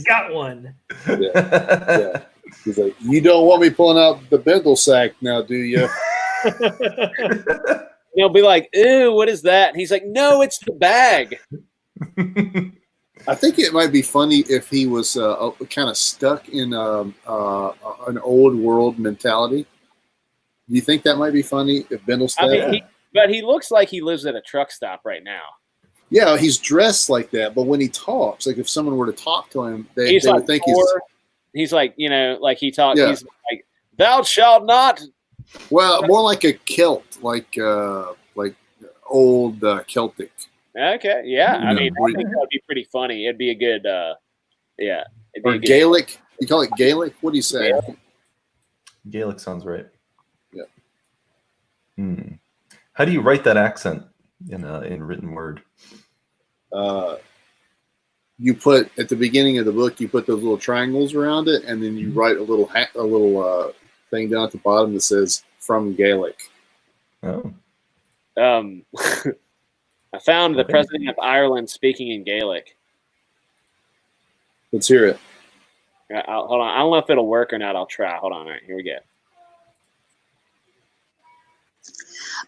got one. Yeah. He's like, you don't want me pulling out the Bendel sack now, do you? He'll be like, "Ew, what is that?" And he's like, "No, it's the bag." I think it might be funny if he was kind of stuck in an old world mentality. Do you think that might be funny if Bendel said? But he looks like he lives at a truck stop right now. Yeah, he's dressed like that, but when he talks, like if someone were to talk to him, they He's like would think he's like, like he talks. Yeah. He's like, "Thou shalt not." well, more like a Celt, like old Celtic. Okay, yeah. I Yeah. mean, I think that would be pretty funny. It'd be a good, yeah. It'd be Or a good- Gaelic. You call it Gaelic? What do you say? Gaelic sounds right. Yeah. How do you write that accent in written word? You put at the beginning of the book, you put those little triangles around it, and then you write a little thing down at the bottom that says "from Gaelic." Oh. I found the president of Ireland speaking in Gaelic. Let's hear it. Hold on. I don't know if it'll work or not. I'll try. Hold on. All right, here we go.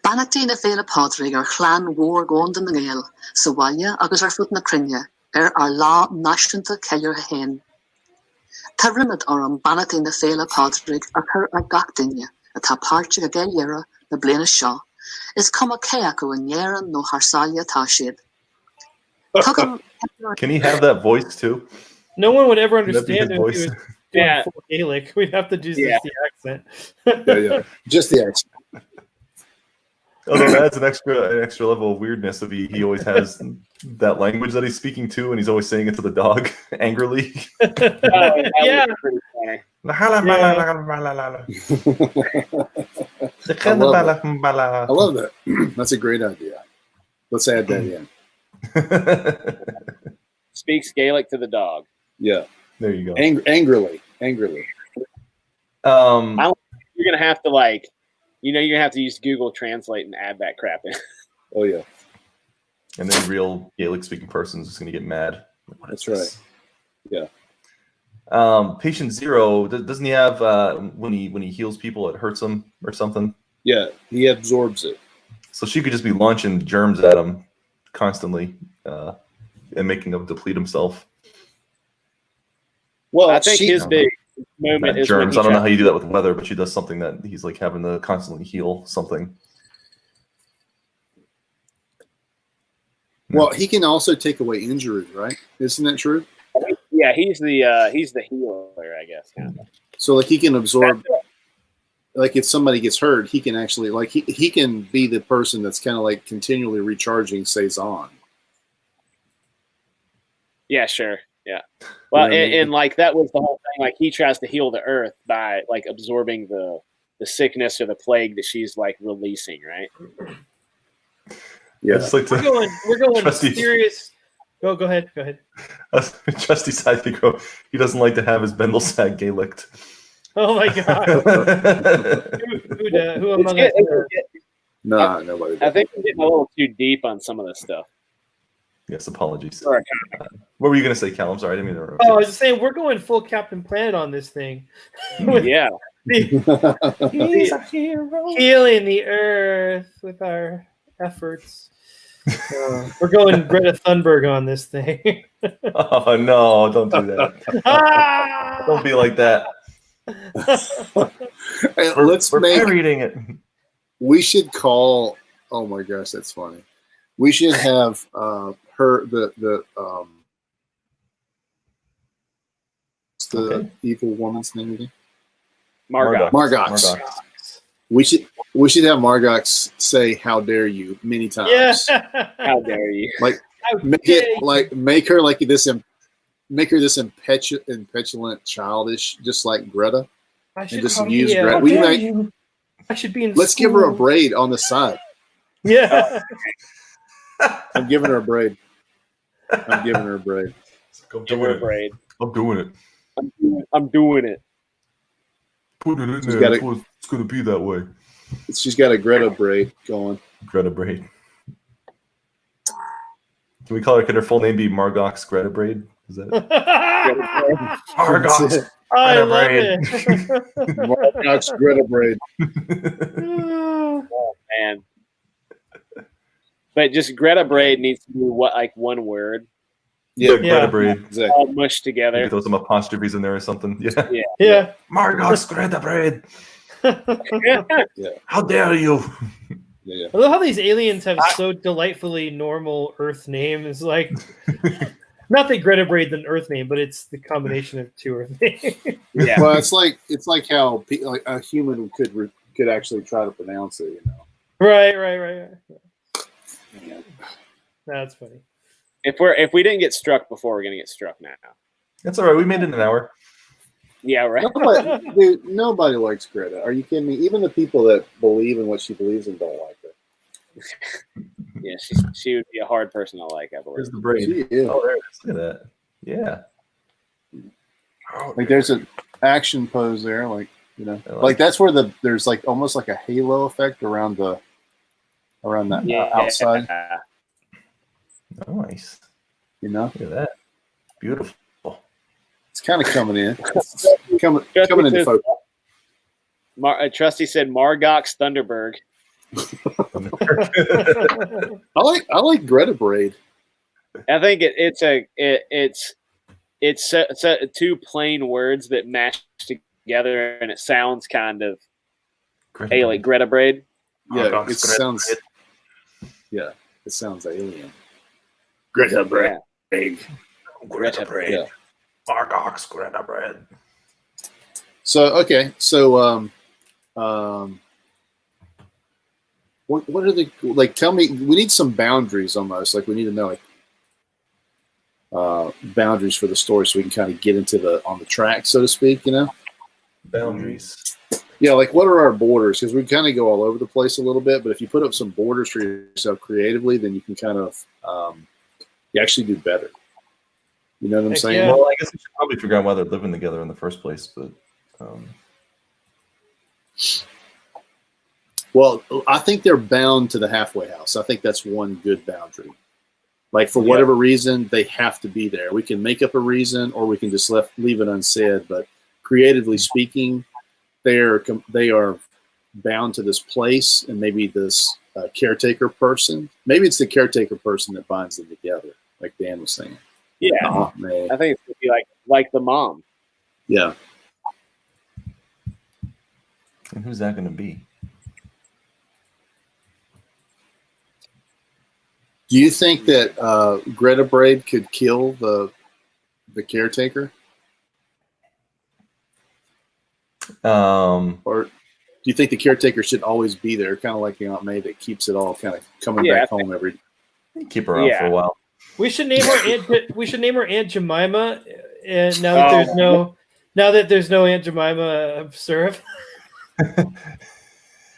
Banachtaí na féile pádraig chlan mhór gónda na ngéil, sa bhaile agus fut na crinne, lá náisiúnta ceir a hain. Tá rimid orm banachtaí na féile pádraig chur gach duine, atá páirte a géilhéire na bliana seo, is cuma cé acu an néaran nó thársáile atá siad. Can he have that voice too? No one would ever That'd be his understand him if voice. he was doing Yeah. full Gaelic. We'd have to do Yeah. the accent. Yeah. Just the accent. Although that's an extra level of weirdness. If he always has that language that he's speaking to, and he's always saying it to the dog angrily. Yeah. Pretty funny. I love that. That's a great idea. Let's add that in. Speaks Gaelic to the dog. Yeah. There you go. Angrily. You're gonna have to you're gonna have to use Google Translate and add that crap in. Oh yeah. And then real Gaelic speaking person's just gonna get mad. That's right. Yeah. Patient Zero, doesn't he have when he heals people, it hurts him or something? Yeah. He absorbs it. So she could just be launching germs at him constantly and making him deplete himself. Well, I think his big moment Not is germs. when I don't know how you do that with weather, but she does something that he's like having to constantly heal something. Well, he can also take away injuries, right? Isn't that true? Yeah, he's the healer, I guess. Kind of. So like he can absorb, like if somebody gets hurt, he can actually he can be the person that's kind of like continually recharging Saison. Yeah, sure. Yeah. Well, You know what I mean? and like that was the whole thing. Like he tries to heal the earth by like absorbing the sickness or the plague that she's like releasing, right? Yeah. It's like We're going Trusty. serious. Go ahead. Go ahead. Trusty Sidekick, he doesn't like to have his Bendelsag Gaelic. Oh my god. Who among us? Nah, nobody. I think we're getting a little too deep on some of this stuff. Yes, apologies. Sorry. What were you going to say, Cal? I'm sorry, I didn't mean to interrupt. Oh, I was just saying we're going full Captain Planet on this thing. Yeah. He's a hero. Healing the earth with our efforts. We're going Greta Thunberg on this thing. Oh no! Don't do that. Ah! Don't be like that. Hey, We're parodying it. We should call. Oh my gosh, that's funny. We should have her what's the Okay. evil woman's name again? Margot. Margox. We should have Margox say "How dare you" many times. Yeah. How dare you? Like How make dare it like make her this impetulant, childish, just like Greta. I should just probably, use Greta. how We dare might- you. I should be in Let's give her a school. braid on the side. Yeah. I'm giving her a braid. I'm giving her a braid. I'm Give doing her a it. braid. I'm doing it. I'm doing it. Put it in She's there. got That's what it's going to be that way. She's got a Greta braid going. Greta Braid. Can we call her? Could her full name be Margox Greta Braid? Is that it? Margox. I Greta love Braid. it. Margox Greta braid. Man. But just Greta Braid needs to be one word Yeah, Greta Braid. exactly. all mushed Maybe together. throw some apostrophes in there or something. Yeah. Yeah. Margox Greta Braid. Yeah. How dare you? Yeah. I love how these aliens have so delightfully normal Earth names. Like, not that Greta Braid's an Earth name, but it's the combination of two Earth names. Yeah. Well, it's like how like a human could actually try to pronounce it. You know. Right. That's funny. If we didn't get struck before, we're gonna get struck now. That's all right. We made it in an hour. Yeah, right. Dude, nobody likes Greta. Are you kidding me? Even the people that believe in what she believes in don't like her. Yeah, she would be a hard person to like, I believe. Here's the braid. She is. Oh, there it is. Look at that. Yeah. Like there's an action pose there, like you know, I like like that's where there's like almost like a halo effect around that outside. Nice. You know, Look at that. Beautiful. It's kind of coming in. Coming into focus. Trusty said Margox Thunderberg. I like Greta Braid. I think it's two plain words that mash together, and it sounds kind of like Greta Braid. Yeah, it sounds. Yeah, it sounds alien. Greta Braid. Yeah. Greta Braid. Yeah. Margox Greta Braid. So okay, so what are the like? Tell me, we need some boundaries almost. Like we need to know like boundaries for the story, so we can kind of get into on the track, so to speak. You know, Boundaries. Yeah, like what are our borders? Because we kind of go all over the place a little bit. But if you put up some borders for yourself creatively, then you can kind of you actually do better. You know what I'm saying? Yeah. Well, I guess we should probably figure out why they're living together in the first place. But well, I think they're bound to the halfway house. I think that's one good boundary. Like for whatever reason, they have to be there. We can make up a reason, or we can just leave it unsaid. But creatively speaking, they are bound to this place and maybe this caretaker person. Maybe it's the caretaker person that binds them together, like Dan was saying. Yeah, I think it's gonna be like the mom. Yeah. and who's that going to be? Do you think that Greta Braid could kill the caretaker? Or do you think the caretaker should always be there, kind of like the Aunt May that keeps it all kind of coming back home every? Keep her around for a while. We should name her Aunt Jemima. And now that there's no Aunt Jemima syrup.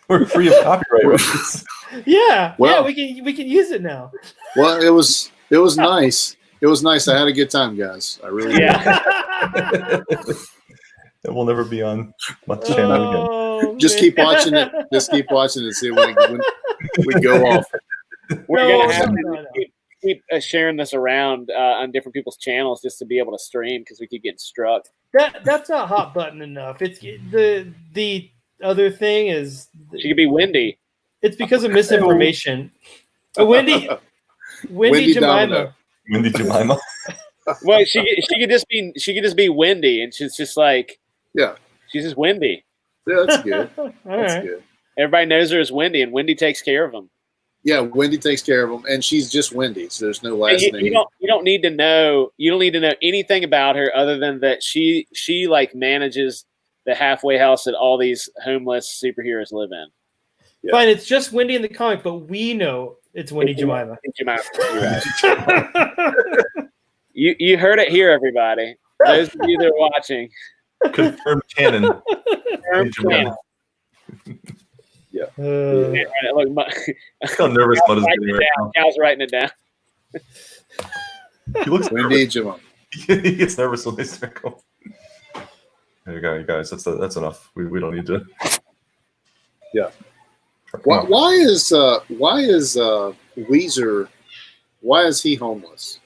We're free of copyright rights. Yeah, Well, we can use it now. Well, it was nice. It was nice. I had a good time, guys. I really did. It will never be on my channel again. Just keep watching it. Just keep watching it and see when we go off. We're gonna have to keep sharing this around on different people's channels just to be able to stream because we keep getting struck. That's not hot button enough. It's the other thing is she could be Wendy. It's because of misinformation. Wendy Jemima. Domino. Wendy Jemima. Well, she could just be Wendy, and she's just like she's just Wendy. Yeah, that's good. That's good. Everybody knows her as Wendy, and Wendy takes care of them. Yeah, Wendy takes care of them, and she's just Wendy. So there's no last name. You don't need to know. You don't need to know anything about her other than that she like manages the halfway house that all these homeless superheroes live in. Yeah. Fine, it's just Wendy in the comic, but we know it's Wendy Jemima. You heard it here, everybody. Those of you that are watching. Confirmed canon. Confirmed canon. Yeah. Look, how nervous Mud is getting right now. Cal's writing it down. He looks Wendy Jemima. He gets nervous when they start going. There you go, you guys. That's enough. We don't need to. Yeah. Why is Weezer? Why is he homeless?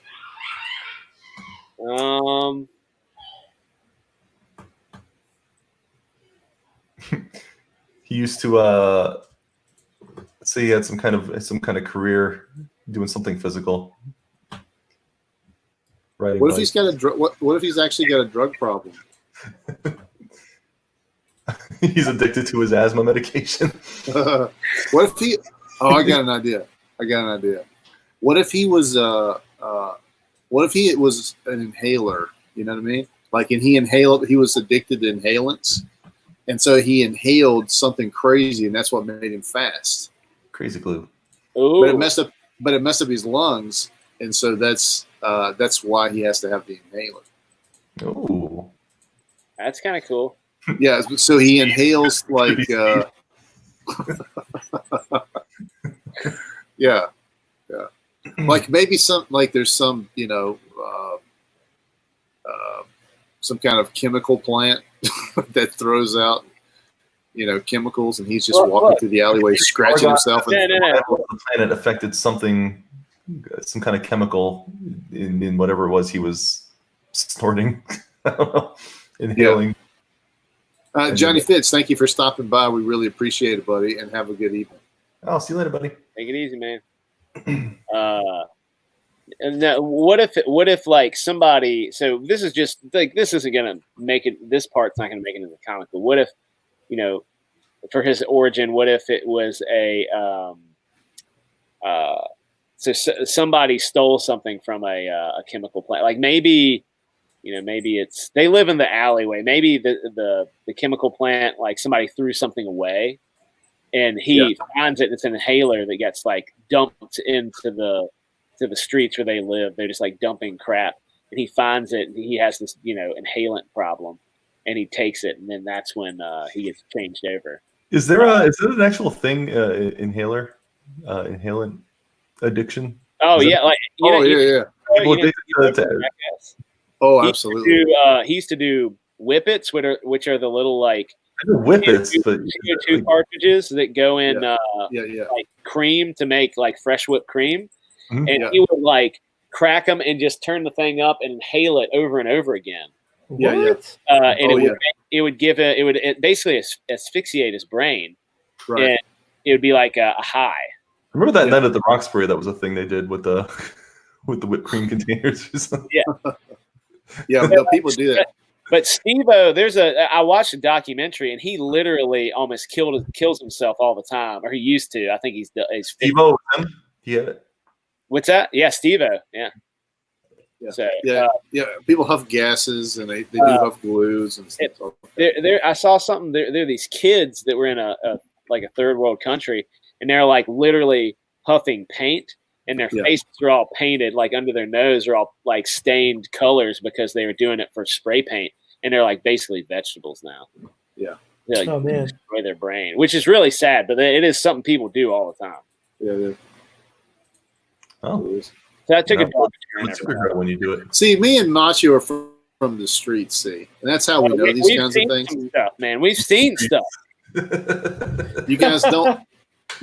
He used to let's say he had some kind of career doing something physical. Right. What if he's got what if he's actually got a drug problem? He's addicted to his asthma medication. What if he? Oh, I got an idea. What if he was? What if he was an inhaler? You know what I mean? Like, and he was addicted to inhalants, and so he inhaled something crazy, and that's what made him fast. Crazy glue. Ooh. But it messed up his lungs, and so that's why he has to have the inhaler. Oh, that's kind of cool. Yeah, so he inhales like yeah. Like maybe there's some some kind of chemical plant that throws out chemicals, and he's just walking through the alleyway scratching himself. The planet affected something, some kind of chemical in whatever it was he was snorting. Inhaling. Johnny Fitz, thank you for stopping by. We really appreciate it, buddy, and have a good evening. I'll see you later, buddy. Take it easy, man. And now, what if like somebody? So this is just like this isn't gonna make it. This part's not gonna make it into the comic. But what if, for his origin, what if it was so somebody stole something from a chemical plant? Like maybe it's they live in the alleyway. Maybe the chemical plant, like somebody threw something away, and he finds it. It's an inhaler that gets like dumped into the streets where they live. They're just like dumping crap, and he finds it. And he has this inhalant problem, and he takes it, and then that's when he gets changed over. Is there an actual thing, inhalant addiction? Oh yeah, like absolutely. He used to do whippets, which are the little like whippets, but CO2 cartridges that go in like cream to make like fresh whipped cream. And he would like crack them and just turn the thing up and inhale it over and over again. And it would basically asphyxiate his brain, and it would be like a high. Remember that night at the Roxbury? That was a thing they did with the whipped cream containers. People do that. But Steve-O, I watched a documentary, and he literally almost kills himself all the time, or he used to. I think he's Steve-O. He had it. What's that? Yeah, Steve-O. Yeah. So, people huff gases, and they do huff glues and stuff. I saw something. There are these kids that were in a third world country, and they're like literally huffing paint, and their faces are all painted, like under their nose are all like stained colors because they were doing it for spray paint, and they're like basically vegetables now. Yeah. They like destroy their brain, which is really sad, but it is something people do all the time. Yeah. Oh. So I took a superhero when you do it. See, me and Macho are from the streets, see, and that's how we know these kinds of things. Stuff, man, we've seen stuff. You guys don't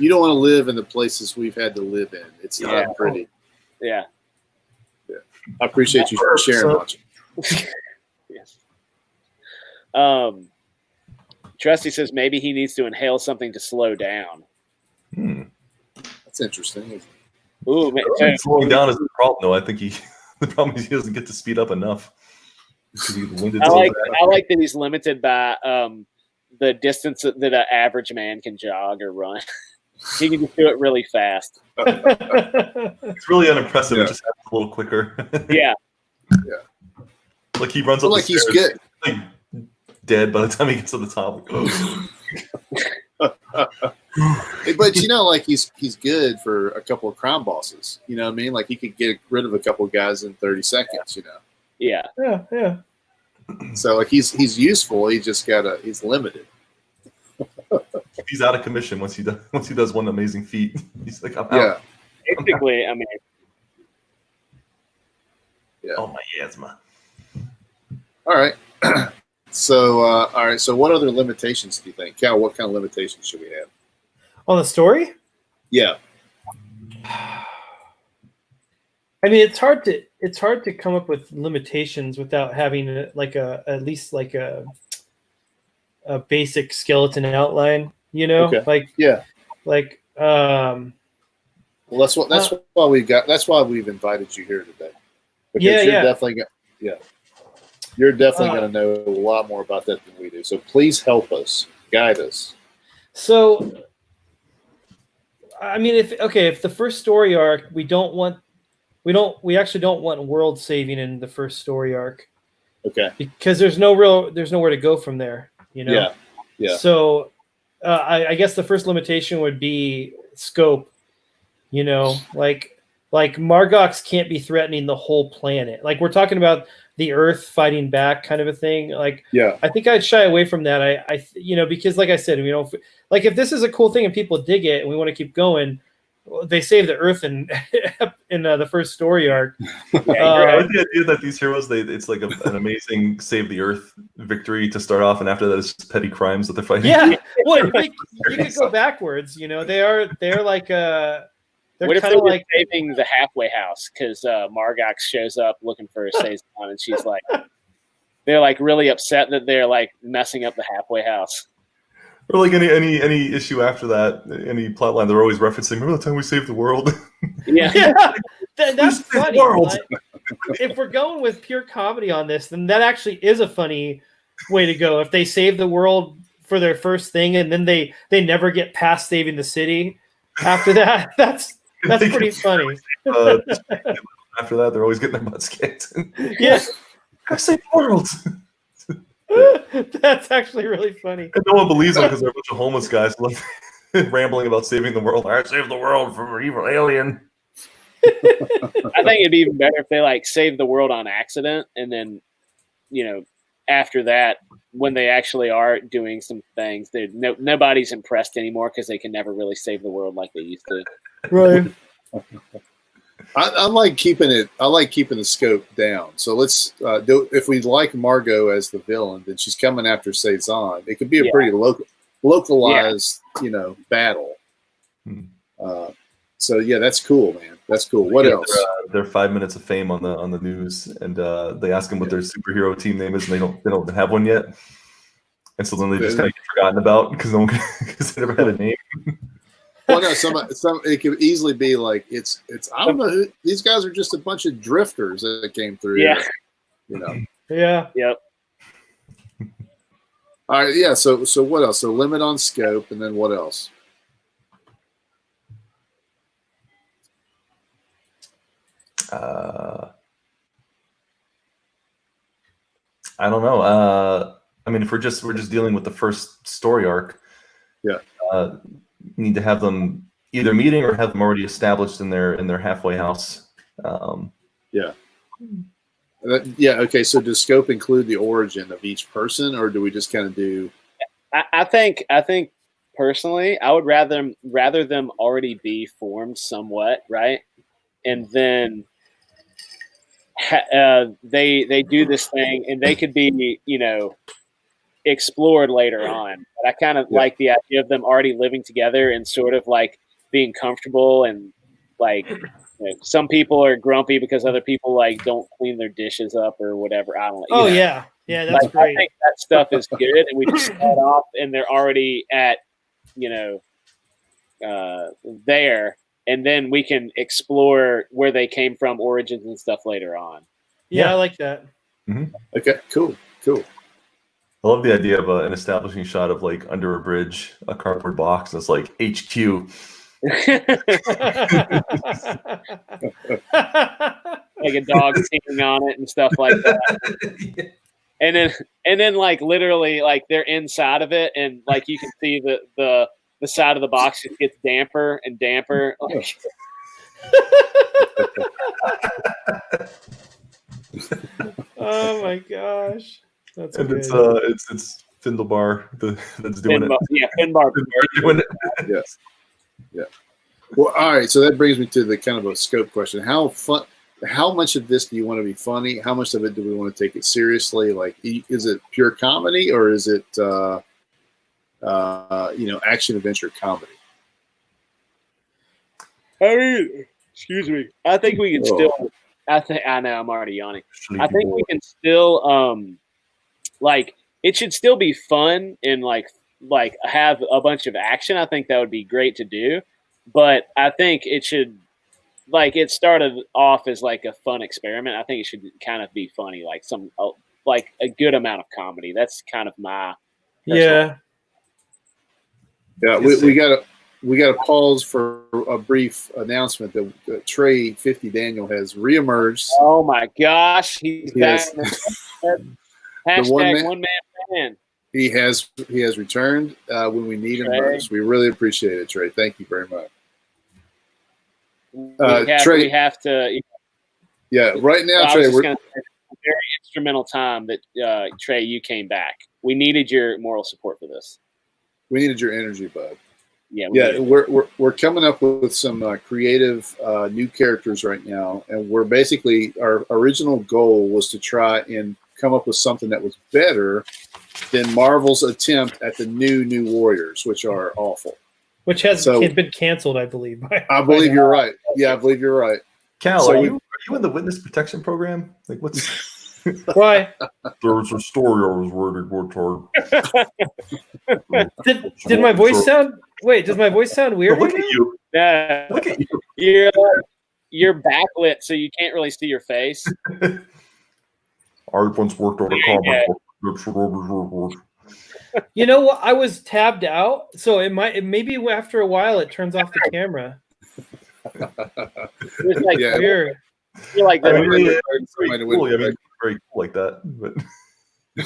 want to live in the places we've had to live in. It's not pretty. Yeah. I appreciate you sharing, Macho. Yes. Trusty says maybe he needs to inhale something to slow down. That's interesting. Ooh, man. Slowing down is the problem, though. I think the problem is he doesn't get to speed up enough. I like that he's limited by the distance that an average man can jog or run. He can just do it really fast. It's really unimpressive. It just happens a little quicker. Yeah. Like he runs up the he's stairs, good. like dead by the time he gets to the top. But he's good for a couple of crime bosses. You know what I mean? Like he could get rid of a couple of guys in 30 seconds. Yeah. So like he's useful. He's limited. He's out of commission once he does one amazing feat. He's like, I'm out. Basically, I mean. Yeah. Oh my asthma. All right. So So what other limitations do you think, Cal? What kind of limitations should we have on the story? Yeah. I mean, it's hard to come up with limitations without having at least a basic skeleton outline. Okay. Well, that's why we've invited you here today. Because you're definitely going to know a lot more about that than we do. So please help us, guide us. So, I mean, if the first story arc, we actually don't want world saving in the first story arc. Okay. Because there's nowhere to go from there. Yeah. So, I guess the first limitation would be scope. Like Margox can't be threatening the whole planet. Like we're talking about the Earth fighting back, kind of a thing. I think I'd shy away from that. Because like I said, if this is a cool thing and people dig it and we want to keep going, they save the Earth in the first story arc. I like the idea that these heroes, it's like an amazing save the Earth victory to start off, and after that it's just petty crimes that they're fighting. Yeah, well, you could go backwards. They're like they're what if kind they of were like saving the halfway house because Margox shows up looking for a Saison and she's like, they're like really upset that they're like messing up the halfway house. Or like any issue after that, any plotline, they're always referencing. Remember the time we saved the world? Yeah, That's funny. World. Like, if we're going with pure comedy on this, then that actually is a funny way to go. If they save the world for their first thing and then they never get past saving the city after that, that's pretty funny. After that, they're always getting their butts kicked. Yeah, I saved the world. that's actually really funny. And no one believes them because they're a bunch of homeless guys like, rambling about saving the world. I saved the world from an evil alien. I think it'd be even better if they like save the world on accident, and then, you know, after that, when they actually are doing some things, nobody's impressed anymore because they can never really save the world like they used to. Right. I like keeping it. I like keeping the scope down. So let's do. If we like Margot as the villain, then she's coming after Cezanne. It could be a pretty localized, battle. So yeah, that's cool, man. That's cool. What else? They're 5 minutes of fame on the news, and they ask them what their superhero team name is, and they don't have one yet. And so then they just kind of get forgotten about because they never had a name. Well, no, some it could easily be like it's I don't know. These guys are just a bunch of drifters that came through. Yeah. Here, Yeah. Yep. All right. Yeah. So what else? So limit on scope, and then what else? I don't know. I mean, if we're just dealing with the first story arc, yeah, you need to have them either meeting or have them already established in their halfway house. Yeah. Okay. So does scope include the origin of each person, or do we just kind of do? I think personally, I would rather them already be formed somewhat, right, and then they do this thing, and they could be explored later on. But I kind of like the idea of them already living together and sort of like being comfortable, and like some people are grumpy because other people like don't clean their dishes up or whatever. I don't know. Oh yeah, that's like, great. I think that stuff is good, and we just start off, and they're already at there, and then we can explore where they came from, origins and stuff later on. Yeah, I like that. Mm-hmm. Okay, cool. I love the idea of an establishing shot of like under a bridge, a cardboard box, and it's like HQ. Like a dog sitting on it and stuff like that. And then like literally like they're inside of it, and like you can see the side of the box just gets damper and damper. Like, oh my gosh, that's and good. it's Findlebar that's doing it. Yeah, Finbar doing it. Yes. Yeah. Well, all right. So that brings me to the kind of a scope question. How much of this do you want to be funny? How much of it do we want to take it seriously? Like, is it pure comedy, or is it action adventure comedy? I mean, excuse me. I think we can still. I know I'm already yawning. I think we can still like it should still be fun and like have a bunch of action. I think that would be great to do, but I think it should it started off as like a fun experiment. I think it should kind of be funny, like like a good amount of comedy. That's kind of my Yeah. We got to pause for a brief announcement that Trey 50 Daniel has reemerged. Oh my gosh, he's back. Hashtag one man. He has returned when we need him most. We really appreciate it, Trey. Thank you very much. Trey, we have to. Yeah, right now, Trey, we're a very instrumental time that Trey, you came back. We needed your moral support for this. We needed your energy, bud. Yeah, we're coming up with some creative new characters right now, and we're basically our original goal was to try and come up with something that was better than Marvel's attempt at the new Warriors, which are awful. Which has been canceled, I believe. I believe you're right. Yeah, I believe you're right. Cal, are you in the witness protection program? Like, what's? Why? There's a story I was reading one time. Did my voice sound? Wait, does my voice sound weird? Look right at you. Yeah. Look at you. You're backlit, so you can't really see your face. I once worked on a comic book. You know what? I was tabbed out, so maybe after a while it turns off the camera. It's like Yeah. Weird. you're like I the mean, Might it's very have cool. went I mean, back. it's very cool like that. But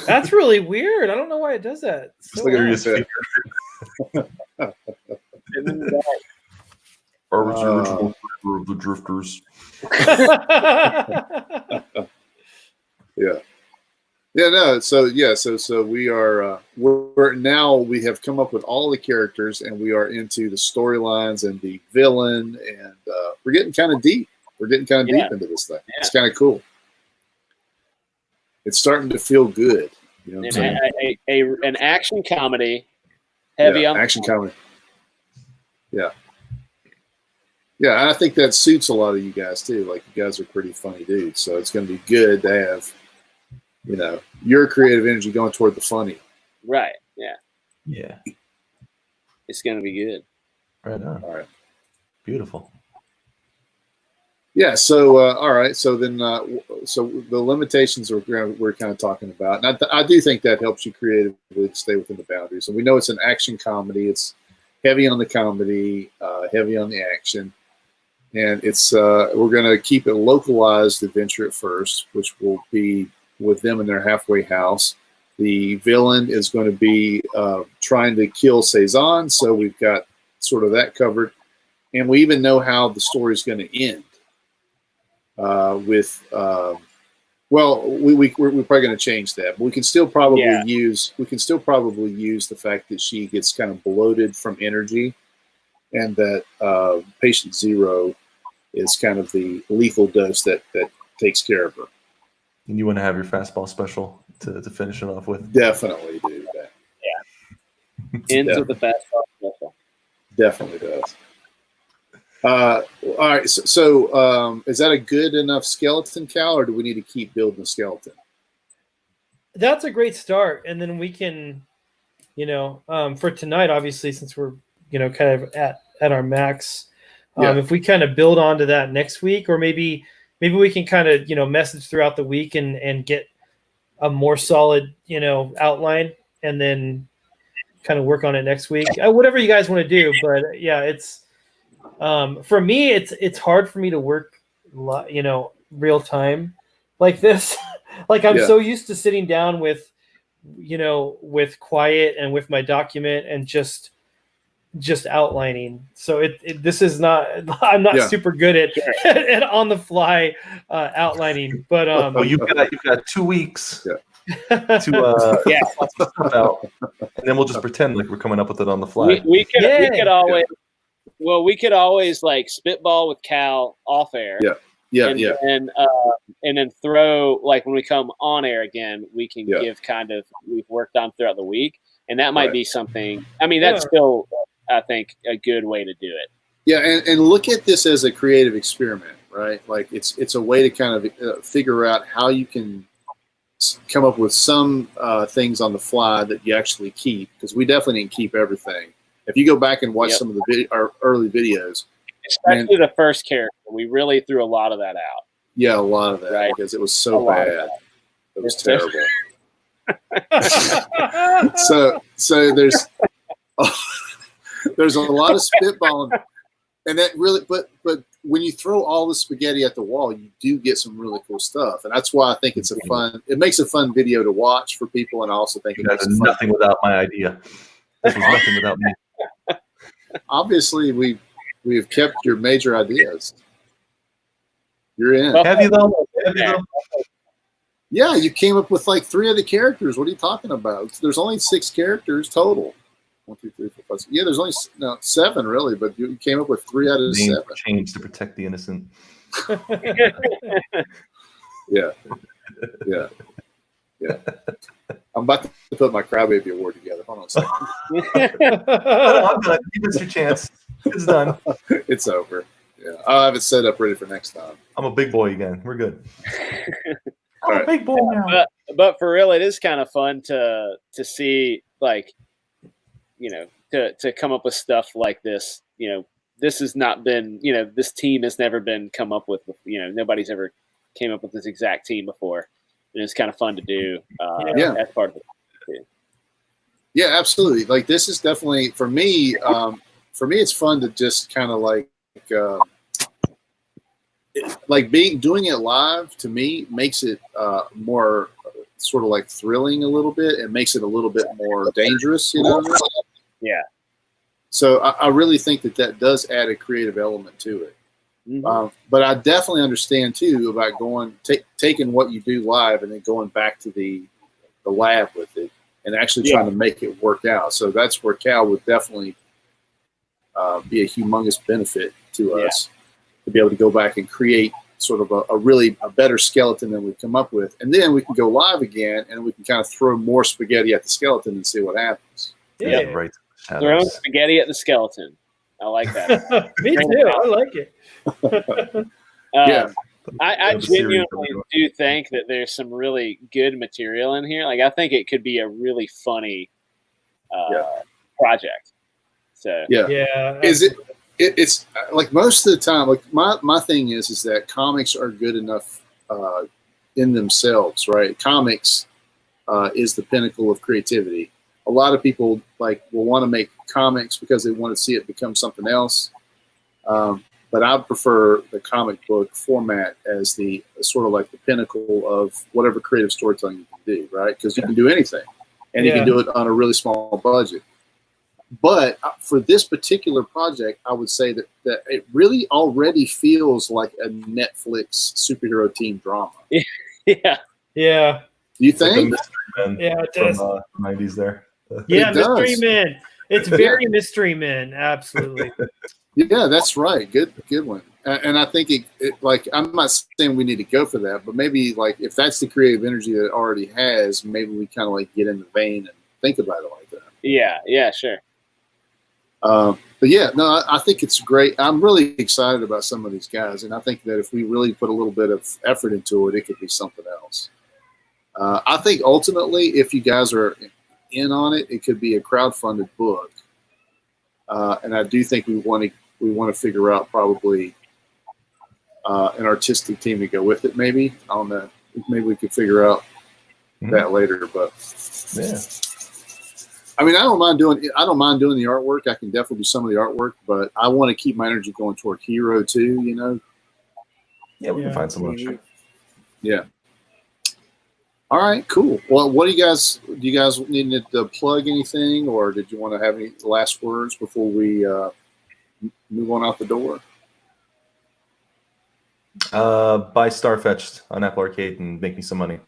That's really weird. I don't know why it does that. It's so Look at odd. his finger. I was the original flavor of the Drifters. Yeah. Yeah, no. So we are we're now we have come up with all the characters, and we are into the storylines and the villain, and we're getting kind of deep. We're getting kind of Yeah. deep into this thing. Yeah. It's kind of cool. It's starting to feel good. You know what I'm saying? An action comedy, heavy on action comedy. Yeah. Yeah, and I think that suits a lot of you guys too. Like, you guys are pretty funny dudes, so it's going to be good to have, your creative energy going toward the funny. Right. Yeah. Yeah. It's gonna be good. Right on. All right. Beautiful. Yeah. So all right. So then, so the limitations we're kind of talking about, and I do think that helps you creatively to stay within the boundaries. And we know it's an action comedy. It's heavy on the comedy, heavy on the action, and it's we're going to keep it localized adventure at first, which will be with them in their halfway house. The villain is going to be trying to kill Cezanne, so we've got sort of that covered, and we even know how the story is going to end. We're probably going to change that, but we can still probably use the fact that she gets kind of bloated from energy, and that patient zero is kind of the lethal dose that takes care of her. And you want to have your fastball special to finish it off with? Definitely do that. Ends with the fastball special. Definitely does. All right. So is that a good enough skeleton, Cal, or do we need to keep building the skeleton? That's a great start, and then we can, for tonight, obviously, since we're kind of at our max, if we kind of build onto that next week, or maybe we can kind of message throughout the week and get a more solid outline, and then kind of work on it next week. Whatever you guys want to do, but yeah, it's. For me, it's hard for me to work, real time like this. Like, I'm so used to sitting down with quiet and with my document and just outlining. So this is not. I'm not super good at on the fly outlining. But well, you've got 2 weeks to out, and then we'll just pretend like we're coming up with it on the fly. We could always. Well, we could always like spitball with Cal off air. And then throw, like, when we come on air again, we can give kind of we've worked on throughout the week, and that might be something. I mean, that's still, I think, a good way to do it. Yeah, and look at this as a creative experiment, right? Like, it's a way to kind of figure out how you can come up with some things on the fly that you actually keep, because we definitely didn't keep everything. If you go back and watch some of our early videos, especially the first character, we really threw a lot of that out. Yeah, a lot of that, because it was so bad. It was terrible. so there's a lot of spitballing, and that really, but when you throw all the spaghetti at the wall, you do get some really cool stuff, and that's why I think it makes a fun video to watch for people, and I also think that's nothing without my idea. This was nothing without me. Obviously, we have kept your major ideas. You're in. Have you though? Yeah, you came up with like 3 of the characters. What are you talking about? There's only 6 characters total. 1, 2, 3, 4, 5, 6. Yeah, there's only 7 really, but you came up with 3 out of 7. Changed to protect the innocent. Yeah. I'm about to put my Crybaby Award together. Hold on a second. I'm gonna give us your chance. It's done. It's over. Yeah, I'll have it set up ready for next time. I'm a big boy again. We're good. right. big boy now. But for real, it is kind of fun to see, like, to come up with stuff like this. This has not been, this team has never been come up with. Nobody's ever came up with this exact team before, and it's kind of fun to do. As part of it. Too. Yeah, absolutely. Like, this is definitely for me. For me, it's fun to just kind of doing it live. To me, makes it more sort of like thrilling a little bit. It makes it a little bit more dangerous, Yeah. So I really think that does add a creative element to it. Mm-hmm. But I definitely understand too about taking what you do live and then going back to the lab with it and actually trying to make it work out. So that's where Cal would definitely be a humongous benefit to us to be able to go back and create sort of a better skeleton than we've come up with. And then we can go live again and we can kind of throw more spaghetti at the skeleton and see what happens. Yeah. Right. Throwing spaghetti at the skeleton. I like that. Me too. I like it. I genuinely do think that there's some really good material in here. Like, I think it could be a really funny project. So is it? It's like most of the time. Like my thing is that comics are good enough in themselves, right? Comics is the pinnacle of creativity. A lot of people will want to make comics because they want to see it become something else. But I prefer the comic book format as the sort of like the pinnacle of whatever creative storytelling you can do, right? Because you can do anything, and you can do it on a really small budget. But for this particular project, I would say that it really already feels like a Netflix superhero team drama. Yeah. Do you think? Yeah, it does. From 90s there. Yeah, Mystery Men. It's very Mystery Men. Absolutely. Yeah, that's right. Good one. And I think it like, I'm not saying we need to go for that, but maybe like if that's the creative energy that it already has, maybe we kind of like get in the vein and think about it like that. Yeah, sure. But yeah, no, I think it's great. I'm really excited about some of these guys, and I think that if we really put a little bit of effort into it, it could be something else. I think ultimately, if you guys are in on it, it could be a crowdfunded book, and I do think we want to figure out probably an artistic team to go with it. Maybe I don't know. Maybe we could figure out that later. But yeah. I mean, I don't mind doing the artwork. I can definitely do some of the artwork, but I want to keep my energy going toward Hero too. Yeah, we can find someone. Yeah. All right, cool. Well, what do you guys need to plug anything, or did you want to have any last words before we move on out the door? Buy Starfetched on Apple Arcade and make me some money.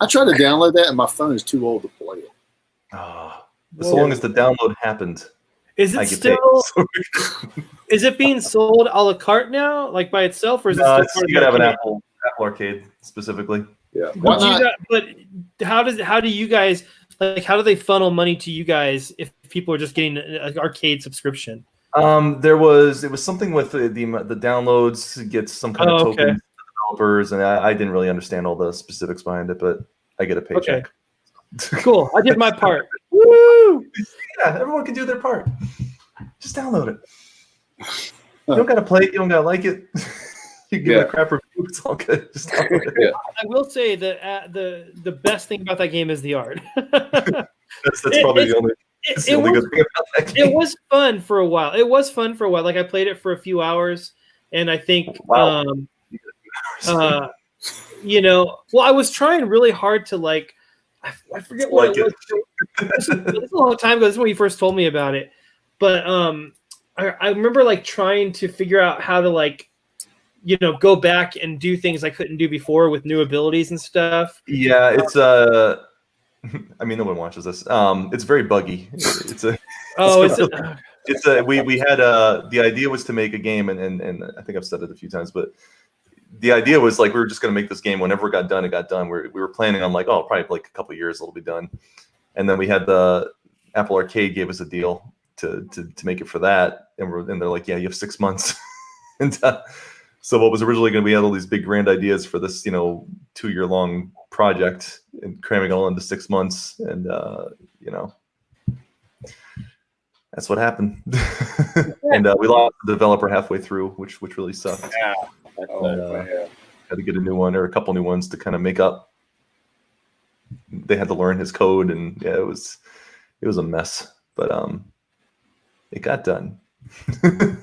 I tried to download that, and my phone is too old to play it. As long as the download happened, is it still? Is it being sold a la carte now, like by itself, or is it still? You gotta have an Apple Arcade specifically. Yeah. But how do you guys how do they funnel money to you guys if people are just getting an arcade subscription? It was something with the downloads gets some kind of tokens to developers, and I didn't really understand all the specifics behind it, but I get a paycheck. Okay. Cool. I did my part. Woo! Yeah, everyone can do their part. Just download it. You don't gotta play it. You don't gotta like it. You give it a crap review. It's all good. Just download it. Yeah. I will say that the best thing about that game is the art. That's probably the only. It's the only good thing about that game. It was fun for a while. Like I played it for a few hours, and I think, Wow. well, I was trying really hard to I forget what it was. This is a long time ago. This is when you first told me about it, but I remember trying to figure out how to go back and do things I couldn't do before with new abilities and stuff. Yeah, it's I mean, no one watches this. It's very buggy. We had the idea was to make a game, and I think I've said it a few times, but the idea was we were just going to make this game. Whenever it got done, it got done. We were planning on probably a couple of years it'll be done, and then we had the Apple Arcade gave us a deal to make it for that, and they're like, yeah, you have 6 months, and So what was originally going to be all these big grand ideas for this, 2-year long project, and cramming it all into 6 months, and that's what happened. And we lost the developer halfway through, which really sucked. Yeah. Man. Had to get a new one or a couple new ones to kind of make up. They had to learn his code, and yeah, it was a mess, but it got done. Yeah,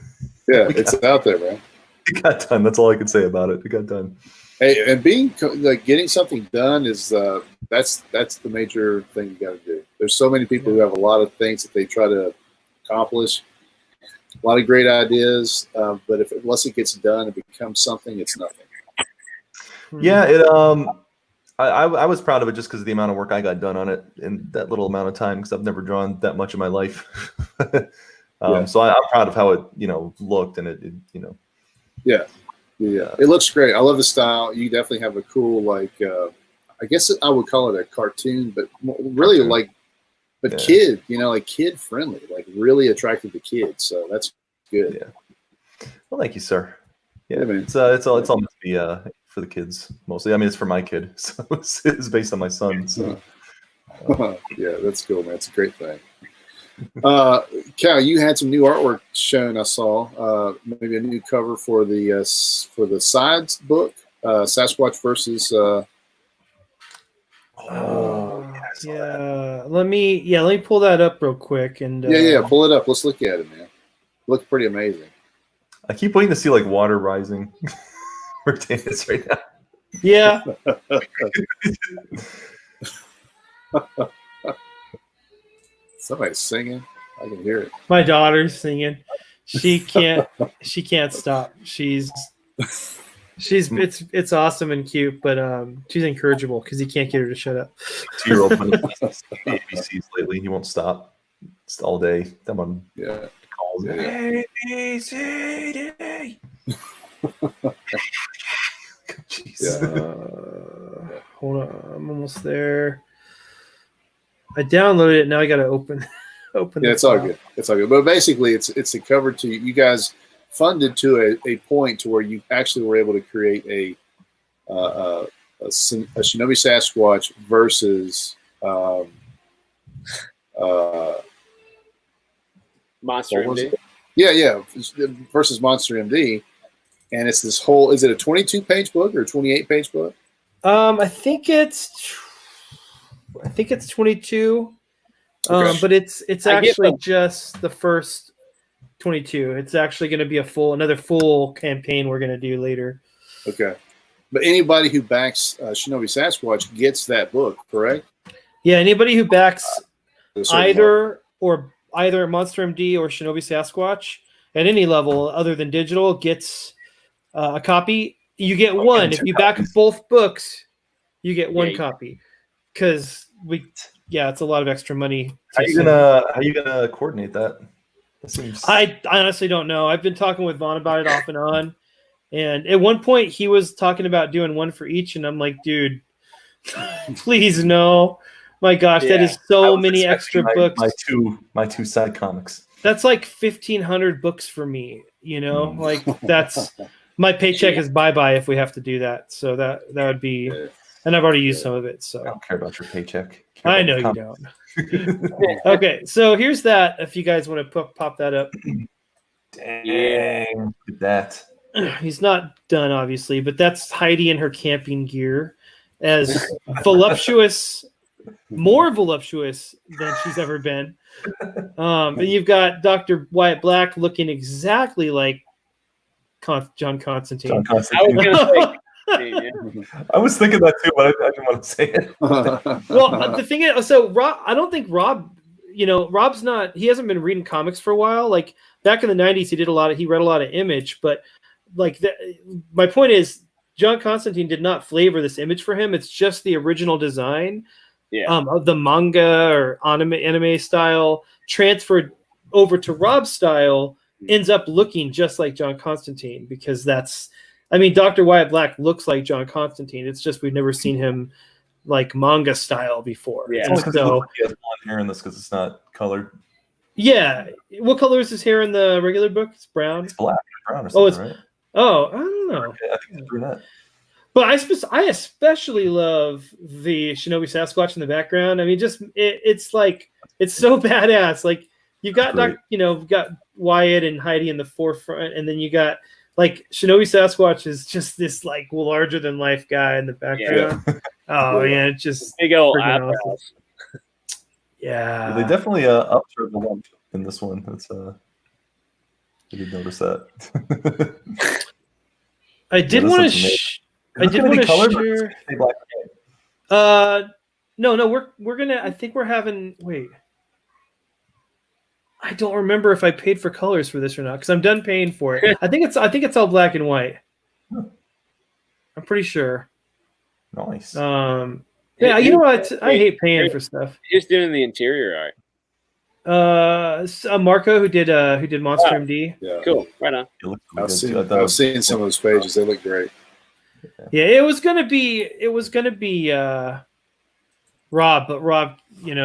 it's out there, man. It got done. That's all I can say about it. It got done. Hey, and getting something done is that's the major thing you got to do. There's so many people who have a lot of things that they try to accomplish, a lot of great ideas, but unless it gets done and becomes something, it's nothing. Yeah, I was proud of it just because of the amount of work I got done on it in that little amount of time, because I've never drawn that much in my life. So I'm proud of how it looked, and it. Yeah, it looks great. I love the style. You definitely have a cool, I guess I would call it a cartoon, but really kid, kid friendly, like really attractive to kids. So that's good. Yeah. Well, thank you, sir. Yeah, man. It's all meant to be for the kids mostly. I mean, it's for my kid, so it's based on my son. So. Yeah, that's cool, man. It's a great thing. Cal, you had some new artwork shown. I saw maybe a new cover for the Sides book, Sasquatch versus. Yeah. Let me pull that up real quick and. Pull it up. Let's look at it, man. Look pretty amazing. I keep waiting to see water rising. Where Dan is right now. Yeah. Somebody's singing. I can hear it. My daughter's singing. She can't stop. It's awesome and cute, but she's incorrigible because he can't get her to shut up. 2-year-old ABCs lately. He won't stop. It's all day. Come on. Yeah. Calls. Yeah. ABCD. Jeez. Hold on, I'm almost there. I downloaded it. Now I got to open. Yeah, it's all good. It's all good. But basically, it's a cover to you guys funded to a point to where you actually were able to create a Shinobi Sasquatch versus Monster MD. Yeah, versus Monster MD, and it's this whole. Is it a 22-page book or a 28-page book? I think it's 22. Okay. But it's actually just the first 22. It's actually going to be another full campaign we're going to do later. Okay. But anybody who backs Shinobi Sasquatch gets that book, correct? Yeah, anybody who backs either Monster MD or Shinobi Sasquatch at any level other than digital gets a copy. You get one. If you back both books, you get one copy. Because it's a lot of extra money. How are you gonna coordinate that? I honestly don't know. I've been talking with Vaughn about it off and on, and at one point he was talking about doing one for each, and I'm like, dude, please no. My gosh, that is so many extra books. My two side comics. That's like 1,500 books for me. Like that's my paycheck is bye if we have to do that. So that would be. And I've already used some of it, so I don't care about your paycheck. I know you don't. Okay, so here's that. If you guys want to pop that up. Dang, look at that. He's not done, obviously, but that's Heidi in her camping gear, as voluptuous, more voluptuous than she's ever been. And you've got Dr. Wyatt Black looking exactly like John Constantine. I was thinking that too, but I didn't want to say it. Well, the thing is, so Rob, I don't think Rob, Rob's not. He hasn't been reading comics for a while. Like back in the '90s, he read a lot of Image, but my point is, John Constantine did not flavor this Image for him. It's just the original design, of the manga or anime style transferred over to Rob's style. Ends up looking just like John Constantine because Dr. Wyatt Black looks like John Constantine. It's just we've never seen him like manga style before. Yeah, so he has blonde hair in this because it's not colored. Yeah, what color is his hair in the regular book? It's brown. It's black, brown or something, right? Oh, I don't know. Okay, I think it's brunette. But I especially love the Shinobi Sasquatch in the background. I mean, just it's like it's so badass. Like you got Great. got Wyatt and Heidi in the forefront, and then you got like Shinobi Sasquatch is just this like larger than life guy in the background. Oh man, it's just Big old friggin' eyebrows. awesome. Yeah, They definitely upped her the lump in this one. That's I did notice that. I did this want looks to. amazing. I did want to share. Black and white? No, we're gonna. I think we're having. Wait, I don't remember if I paid for colors for this or not because I'm done paying for it. I think it's all black and white. I'm pretty sure. Nice. Yeah, you know what? I hate paying for stuff. Who's doing the interior art? Marco who did Monster MD. Yeah. Cool. Right on. It looks really good, too. I've seen some of those pages. They look great. Yeah, it was gonna be Rob, but Rob, he's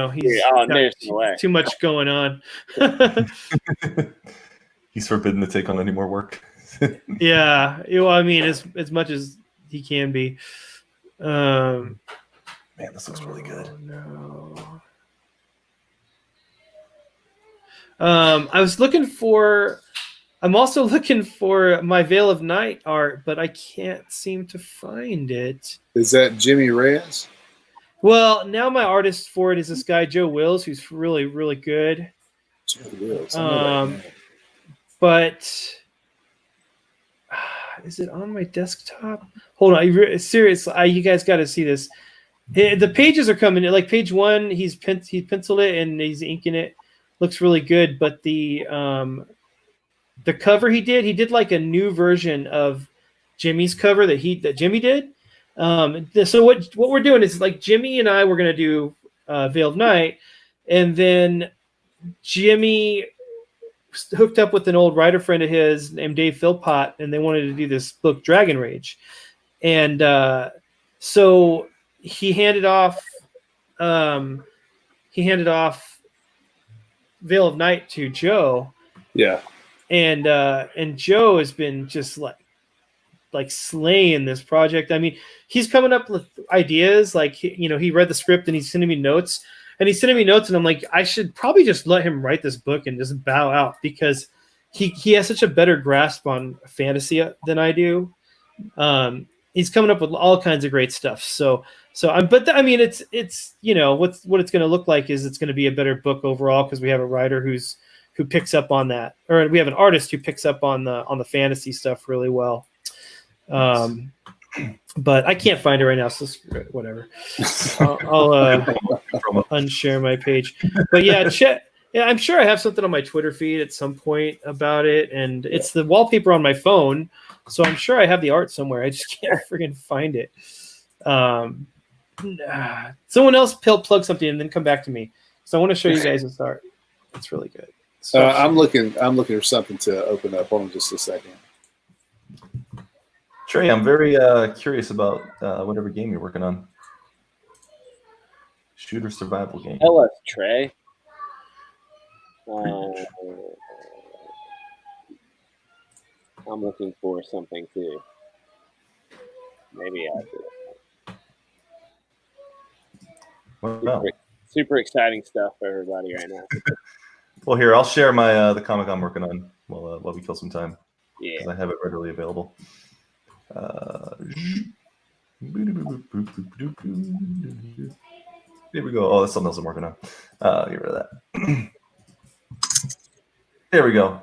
there's no way. too much going on. He's forbidden to take on any more work. Yeah, I mean, as much as he can be. Man, this looks really good. No. I'm also looking for my Veil of Night art, but I can't seem to find it. Is that Jimmy Reyes? Well, now my artist for it is this guy Joe Wills, who's really, really good. Joe Wills. I know that name. But is it on my desktop? Hold on, seriously, you guys got to see this. The pages are coming in. Like page 1, he penciled it and he's inking it. Looks really good, but the cover he did like a new version of Jimmy's cover that Jimmy did. So what we're doing is like Jimmy and I were gonna do Veil of Night, and then Jimmy hooked up with an old writer friend of his named Dave Philpott, and they wanted to do this book Dragon Rage, and so he handed off Veil of Night to Joe. Yeah. And Joe has been just like slaying this project. I mean, he's coming up with ideas. Like he read the script and he's sending me notes. And I'm like, I should probably just let him write this book and just bow out because he has such a better grasp on fantasy than I do. He's coming up with all kinds of great stuff. But I mean, it's what it's going to look like is it's going to be a better book overall because we have a writer who picks up on that, or we have an artist who picks up on the fantasy stuff really well. But I can't find it right now, so whatever. I'll unshare my page. But yeah, I'm sure I have something on my Twitter feed at some point about it, and it's the wallpaper on my phone, so I'm sure I have the art somewhere. I just can't friggin' find it. Someone else plug something and then come back to me. So I want to show you guys this art. It's really good. So, I'm looking for something to open up. Hold on just a second. Trey, I'm very curious about whatever game you're working on. Shooter survival game. Tell us, Trey. I'm looking for something too. Maybe I do. Wow. Super exciting stuff for everybody right now. Well, here, I'll share my the comic I'm working on while we kill some time. Yeah. Because I have it readily available. Here we go. Oh, that's something else I'm working on. Get rid of that. There we go.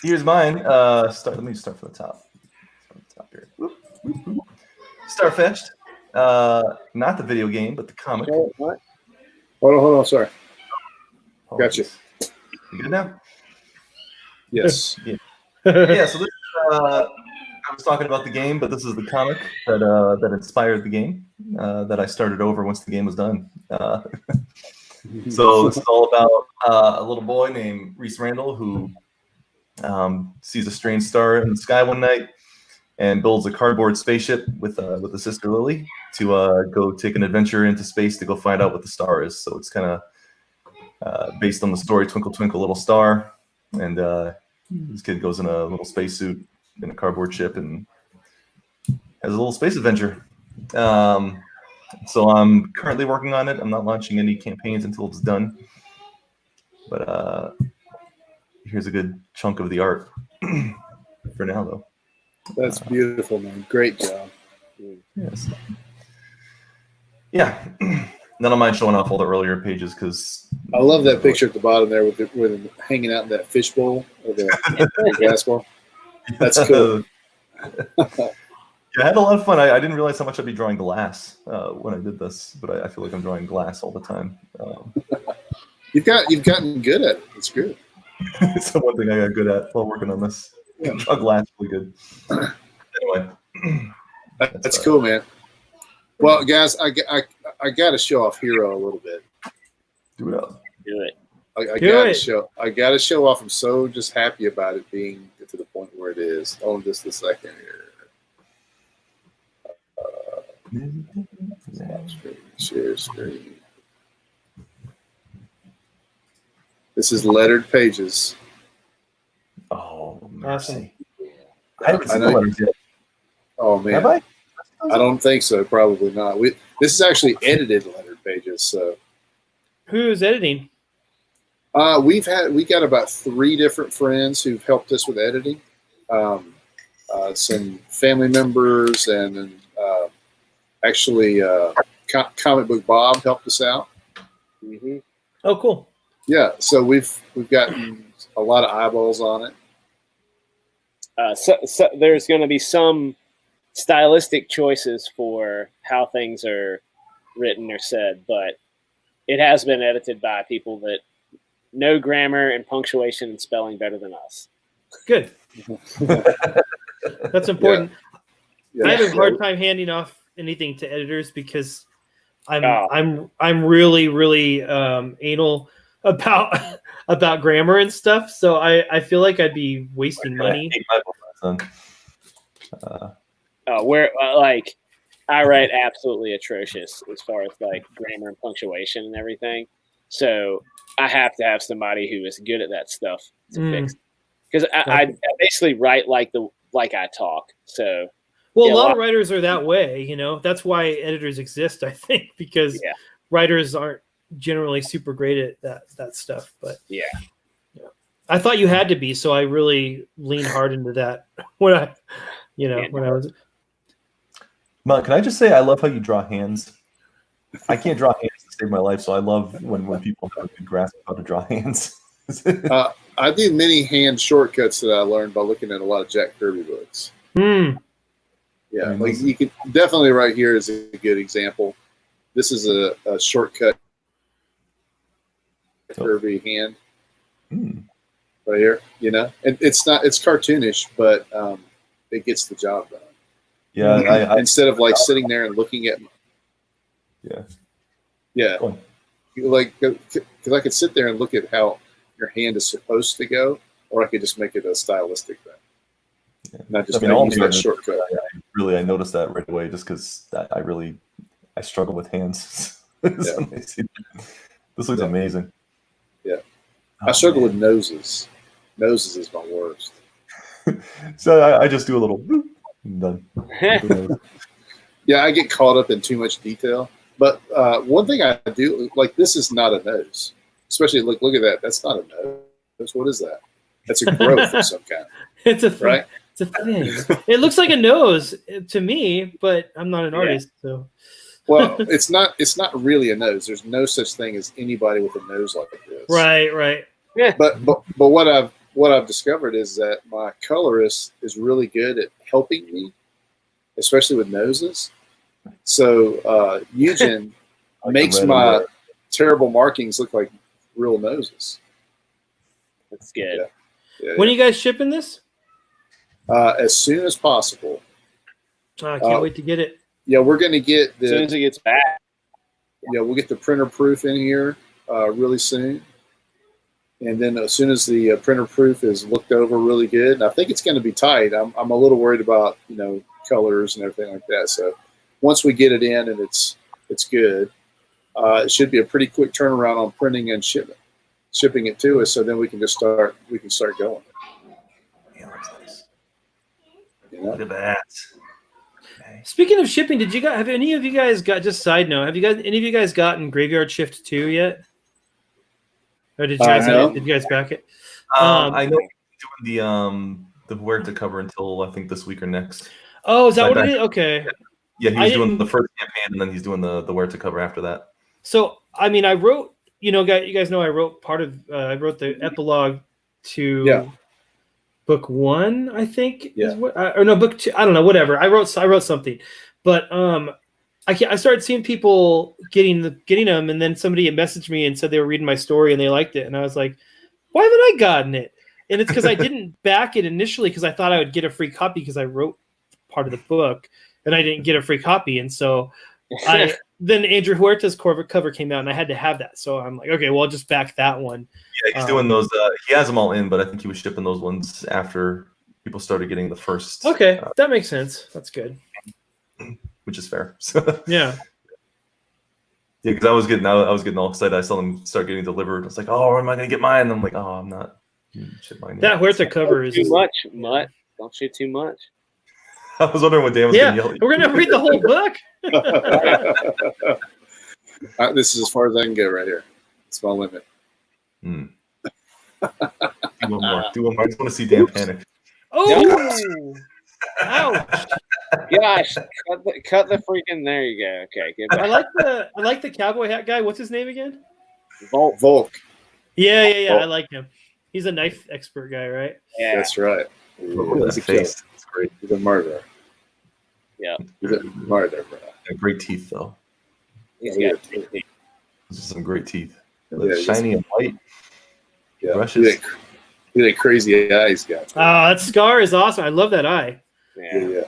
Here's mine. Let me start from the top. Here. Starfetched. Not the video game, but the comic. What? Hold on. Sorry. Gotcha. You good now? Yes. Yeah. Yeah. So this, I was talking about the game, but this is the comic that inspired the game that I started over once the game was done. So this is all about a little boy named Reese Randall who sees a strange star in the sky one night and builds a cardboard spaceship with his sister Lily to go take an adventure into space to go find out what the star is. So it's kind of based on the story Twinkle Twinkle Little Star, and This kid goes in a little spacesuit in a cardboard ship and has a little space adventure. So I'm currently working on it. I'm not launching any campaigns until it's done. But here's a good chunk of the art for now, though. That's beautiful, man. Great job. Yes. Yeah. None of mine showing off all the earlier pages because I love that picture at the bottom there with them hanging out in that fishbowl or the gas bowl. That's cool. Yeah, I had a lot of fun. I didn't realize how much I'd be drawing glass when I did this, but I feel like I'm drawing glass all the time. You've gotten good at it. It's good. It's the one thing I got good at while working on this. I can draw glass really good. Anyway, that's cool, man. Well, guys, I got to show off Hero a little bit. Do it. Do it. I got to show off. I'm so just happy about it being to the point where it is. Hold on just a second here. Share screen. This is lettered pages. Oh, mercy. Awesome. I haven't seen the letters yet. Oh man, Have I? I don't think so. Probably not. This is actually edited lettered pages. So Who's editing? we got about 3 different friends who've helped us with editing. Some family members and actually Comic Book Bob helped us out. Mm-hmm. Oh, cool. Yeah, so we've gotten a lot of eyeballs on it. So there's going to be some stylistic choices for how things are written or said, but it has been edited by people that know grammar and punctuation and spelling better than us. Good. That's important. Yeah. I have a hard time handing off anything to editors because I'm really anal about grammar and stuff. So I feel like I'd be wasting money. Like I write absolutely atrocious as far as like grammar and punctuation and everything. So I have to have somebody who is good at that stuff to fix it. Because I basically write like I talk. So well, a lot of writers are that way, you know. That's why editors exist, I think, because writers aren't generally super great at that stuff. But yeah. I thought you had to be, so I really leaned hard into that when I was. Mutt, can I just say I love how you draw hands? I can't draw hands to save my life, so I love when people have a good grasp of how to draw hands. I do many hand shortcuts that I learned by looking at a lot of Jack Kirby books. Yeah, I mean, like you can definitely right here is a good example. This is a shortcut Kirby hand right here. You know, and it's cartoonish, but it gets the job done. Yeah, instead of like sitting there and looking at. Yeah, like because I could sit there and look at how your hand is supposed to go, or I could just make it a stylistic thing. Yeah. Not just use that shortcut. I noticed that right away just because I struggle with hands. This looks amazing. Yeah, I struggle with noses. Noses is my worst. So I just do a little boop, and done. Yeah, I get caught up in too much detail. But one thing I do, like this is not a nose. Especially look at that. That's not a nose. What is that? That's a growth of some kind. It's a thing. Right? It's a thing. It looks like a nose to me, but I'm not an artist, so. Well, it's not really a nose. There's no such thing as anybody with a nose like this. Right. Yeah. But what I've discovered is that my colorist is really good at helping me, especially with noses. So Eugen makes my terrible markings look like real noses. That's good. Yeah, when are you guys shipping this? as soon as possible. I can't wait to get it. Yeah, we're going to get As soon as it gets back. Yeah, we'll get the printer proof in here really soon. And then as soon as the printer proof is looked over really good, and I think it's going to be tight. I'm a little worried about, colors and everything like that. So once we get it in and it's good, it should be a pretty quick turnaround on printing and shipping it to us. So then we can start going. Look at that. Speaking of shipping, did you guys have any of you guys got? Just side note, have any of you guys gotten Graveyard Shift 2 yet? Or did you guys did you guys back it? I know he's doing the where to cover until I think this week or next. Oh, is that what it is? Okay. Yeah, he's doing the first campaign and then he's doing the where to cover after that. So I mean, I wrote. You guys know I wrote part of. I wrote the epilogue to book 1. I think is what, or no, book 2. I don't know. Whatever. I wrote something, but I started seeing people getting them, and then somebody messaged me and said they were reading my story and they liked it, and I was like, why haven't I gotten it? And it's because I didn't back it initially because I thought I would get a free copy because I wrote part of the book and I didn't get a free copy, and so then Andrew Huerta's cover came out and I had to have that, so I'm like, okay, well, I'll just back that one. Yeah, he's doing those. He has them all in, but I think he was shipping those ones after people started getting the first. Okay, that makes sense. That's good. Which is fair. Yeah. Yeah, because I was getting all excited. I saw them start getting delivered. I was like, oh, where am I going to get mine? And I'm like, oh, I'm not. Ship mine that Huerta cover is too much, Mutt. Don't shoot too much. I was wondering what Dan was going to yell at you. We're going to read the whole book. This is as far as I can go right here. It's my limit. Do one more. Do one more. I just want to see Dan panic. Oh! Ouch! Gosh, cut the freaking. There you go. Okay, good. I like the cowboy hat guy. What's his name again? Volk. Yeah. Volk. I like him. He's a knife expert guy, right? Yeah, that's right. He's a face. It's great. He's a murderer. Yeah, he's a murderer. Great teeth, though. He's got teeth. Some great teeth. Shiny and white. Yeah, brushes. Look at that crazy eye he's got. Oh, that scar is awesome. I love that eye. Yeah.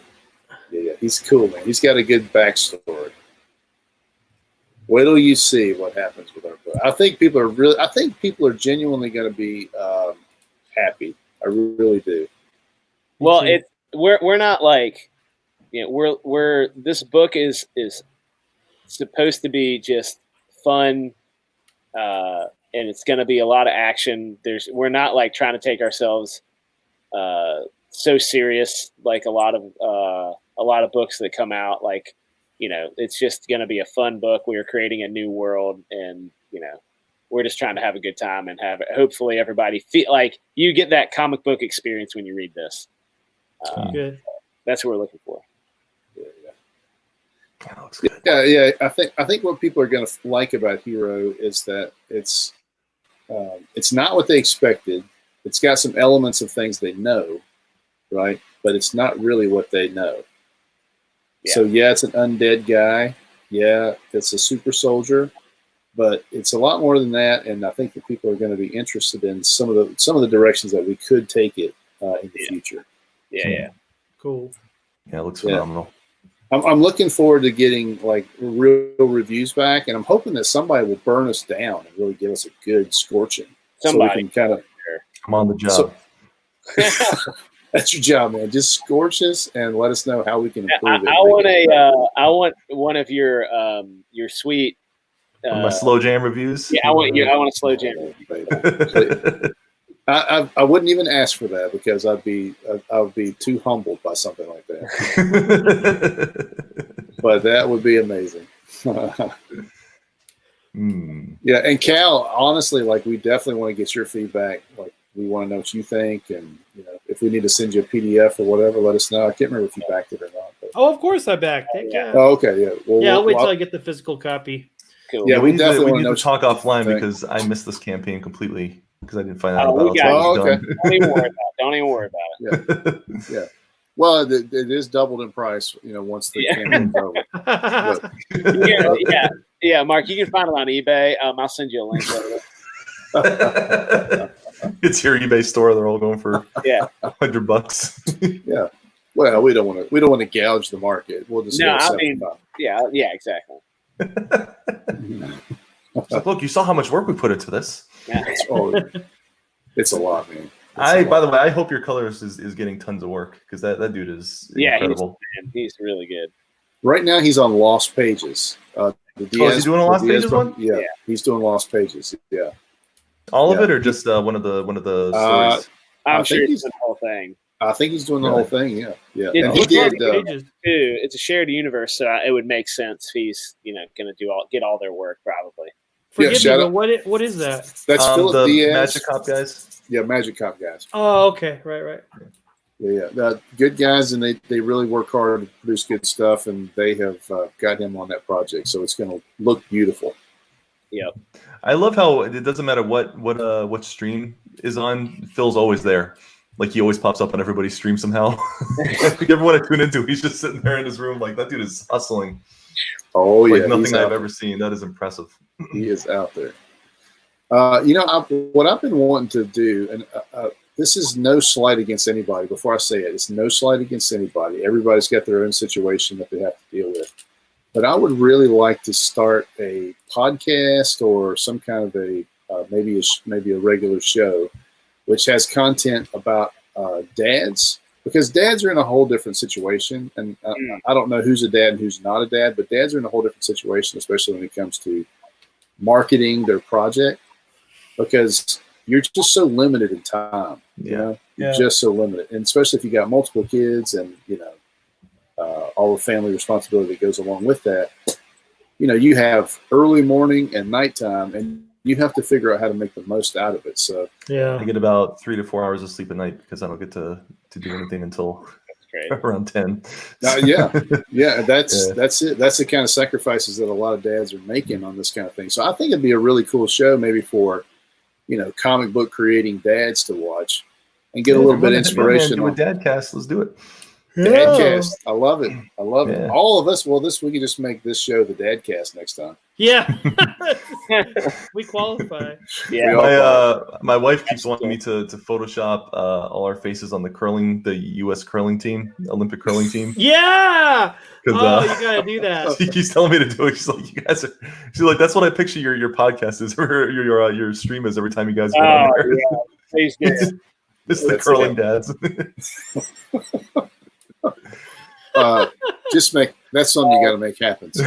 He's cool, man. He's got a good backstory. Wait till you see what happens with our book. I think people are genuinely going to be happy. I really do. Well, we're not like, we're this book is supposed to be just fun, and it's going to be a lot of action. We're not like trying to take ourselves so serious like a lot of books that come out. Like, it's just going to be a fun book. We are creating a new world, and we're just trying to have a good time and have it. Hopefully, everybody feel like you get that comic book experience when you read this. Good. That's what we're looking for. That looks good. Yeah. I think what people are going to like about Hero is that it's not what they expected. It's got some elements of things they know, right? But it's not really what they know. Yeah. So it's an undead guy. Yeah, it's a super soldier, but it's a lot more than that. And I think that people are going to be interested in some of the directions that we could take it in the future. Yeah. Cool. Yeah, it looks phenomenal. I'm looking forward to getting like real reviews back, and I'm hoping that somebody will burn us down and really give us a good scorching. Somebody so we can kind of come on the job. That's your job, man. Just scorch us and let us know how we can improve it. I want one of your sweet my slow jam reviews. Yeah, I want a slow jam review. I wouldn't even ask for that because I would be too humbled by something like that. But that would be amazing. Yeah, and Cal, honestly, like we definitely want to get your feedback. Like we want to know what you think, and if we need to send you a PDF or whatever, let us know. I can't remember if you backed it or not. But. Oh, of course I backed it. Yeah. Oh, okay, yeah. Well, I'll wait till I get the physical copy. Cool. Yeah, we definitely need to talk offline because I missed this campaign completely because I didn't find out about it. Okay. Don't even worry about it. Yeah. Well, it is doubled in price, once the campaign's over. But, yeah, Mark, you can find it on eBay. I'll send you a link later. It's your eBay store. They're all going for $100. Yeah. Well, we don't want to gouge the market. We'll just yeah, exactly. Like, look, you saw how much work we put into this. Yeah. It's a lot, man. By the way, I hope your colorist is getting tons of work because that dude is incredible. He's really good. Right now, he's on Lost Pages. Is he doing a Lost Pages one? Yeah, he's doing Lost Pages. Yeah. All of it, or just one of the stories? I'm sure think he's doing the whole thing. I think he's doing the whole thing. Yeah, yeah. It- And he It's a lot did. of pages. Too. It's a shared universe, so it would make sense if he's going to get all their work probably. Forgive me, shout but out. what is that? That's Philip the Diaz. Magic Cop guys. Yeah, Magic Cop guys. Oh, okay, right. Yeah. Good guys, and they really work hard to produce good stuff, and they have got him on that project, so it's going to look beautiful. Yep. I love how it doesn't matter what stream is on. Phil's always there. Like he always pops up on everybody's stream somehow. Like everyone I tune into, he's just sitting there in his room. Like that dude is hustling. Oh yeah, Like nothing he's I've out ever seen. That is impressive. He is out there. What I've been wanting to do, and this is no slight against anybody. Before I say it, it's no slight against anybody. Everybody's got their own situation that they have to deal with. But I would really like to start a podcast or some kind of a maybe a regular show, which has content about dads, because dads are in a whole different situation. And I don't know who's a dad and who's not a dad, but dads are in a whole different situation, especially when it comes to marketing their project, because you're just so limited in time. You know, you're just so limited, and especially if you got multiple kids and all the family responsibility that goes along with that. You have early morning and nighttime, and you have to figure out how to make the most out of it. So I get about 3 to 4 hours of sleep a night because I don't get to do anything until around 10. That's it. That's the kind of sacrifices that a lot of dads are making on this kind of thing. So I think it'd be a really cool show, maybe for comic book creating dads to watch and get a little bit of inspiration. Do a dadcast. Let's do it. Dadcast. I love it. All of us. Well, we can just make this show the Dadcast next time. Yeah. We qualify. Yeah. My wife keeps wanting me to Photoshop all our faces on the U.S. curling team, Olympic curling team. Yeah. You gotta do that. She keeps telling me to do it. She's like, she's like, that's what I picture your podcast is, or your stream is every time you guys go on there. Yeah. Please do. This is the curling dads. Just that's something you got to make happen. So.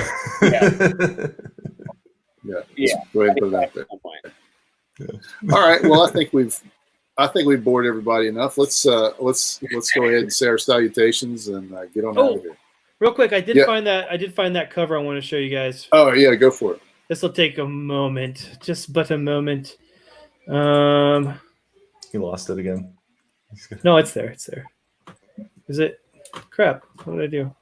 Yeah. Go ahead and put it out there. All right. Well, I think we've bored everybody enough. Let's go ahead and say our salutations and get on out of here. Real quick, I did find that cover I want to show you guys. Oh yeah, go for it. This will take a moment, but a moment. He lost it again. No, it's there. Is it? Crap. What did I do?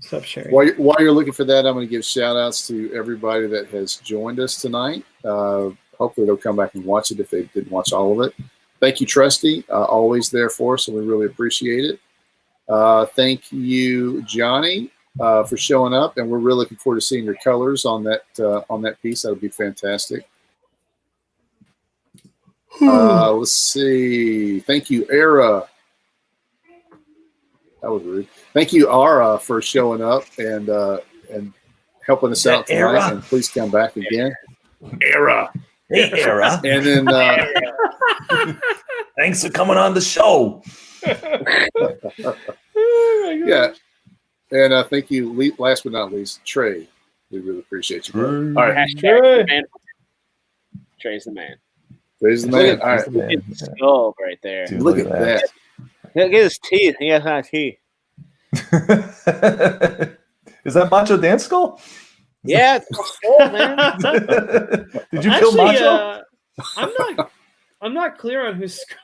Stop sharing. While you're looking for that, I'm going to give shout outs to everybody that has joined us tonight. Hopefully they'll come back and watch it if they didn't watch all of it. Thank you, Trusty. Always there for us, and we really appreciate it. Thank you, Johnny, for showing up, and we're really looking forward to seeing your colors on that piece. That'll be fantastic. Let's see. Thank you, Era. That was rude. Thank you, Ara, for showing up and helping us out tonight. Era. And please come back again. Era. Hey, Era. And then thanks for coming on the show. Yeah. And thank you, last but not least, Trey. We really appreciate you. All right. Trey's the man. Trey's the man. All right. Look at the skull right there. Dude, look at that. Look at his teeth. He has nice teeth. Is that Macho Dan skull? Yeah, it's a skull, man. Did you kill Macho? I'm not clear on whose skull.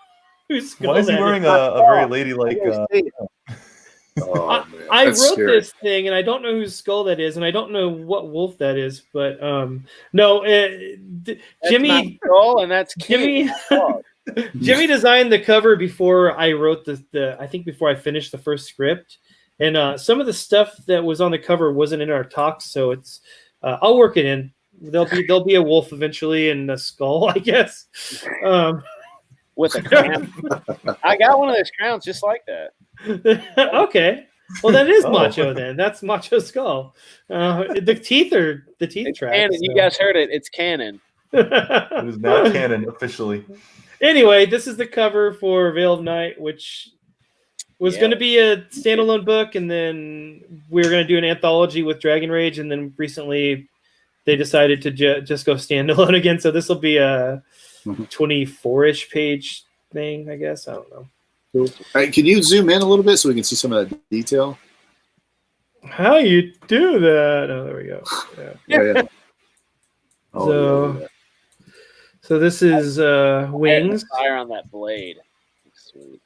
Why is he wearing a very ladylike? I wrote this thing, and I don't know whose skull that is, and I don't know what wolf that is. But no, Jimmy skull, and that's Jimmy. Jimmy designed the cover before I wrote I think before I finished the first script, and some of the stuff that was on the cover wasn't in our talks, so it's I'll work it in. There'll be a wolf eventually and a skull, I guess. With a crown. I got one of those crowns just like that. Okay, well that is Macho then. That's Macho skull. The teeth tracks. Canon. So. You guys heard it. It's canon. It is now canon officially. Anyway, this is the cover for Veil of Night, which was going to be a standalone book, and then we were going to do an anthology with Dragon Rage, and then recently they decided to just go standalone again. So this will be a 24-ish page thing, I guess. I don't know. Cool. All right, can you zoom in a little bit so we can see some of that detail? How you do that? Oh, there we go. Yeah. Yeah. Oh, So this is wings, Fire on that blade. Sweet.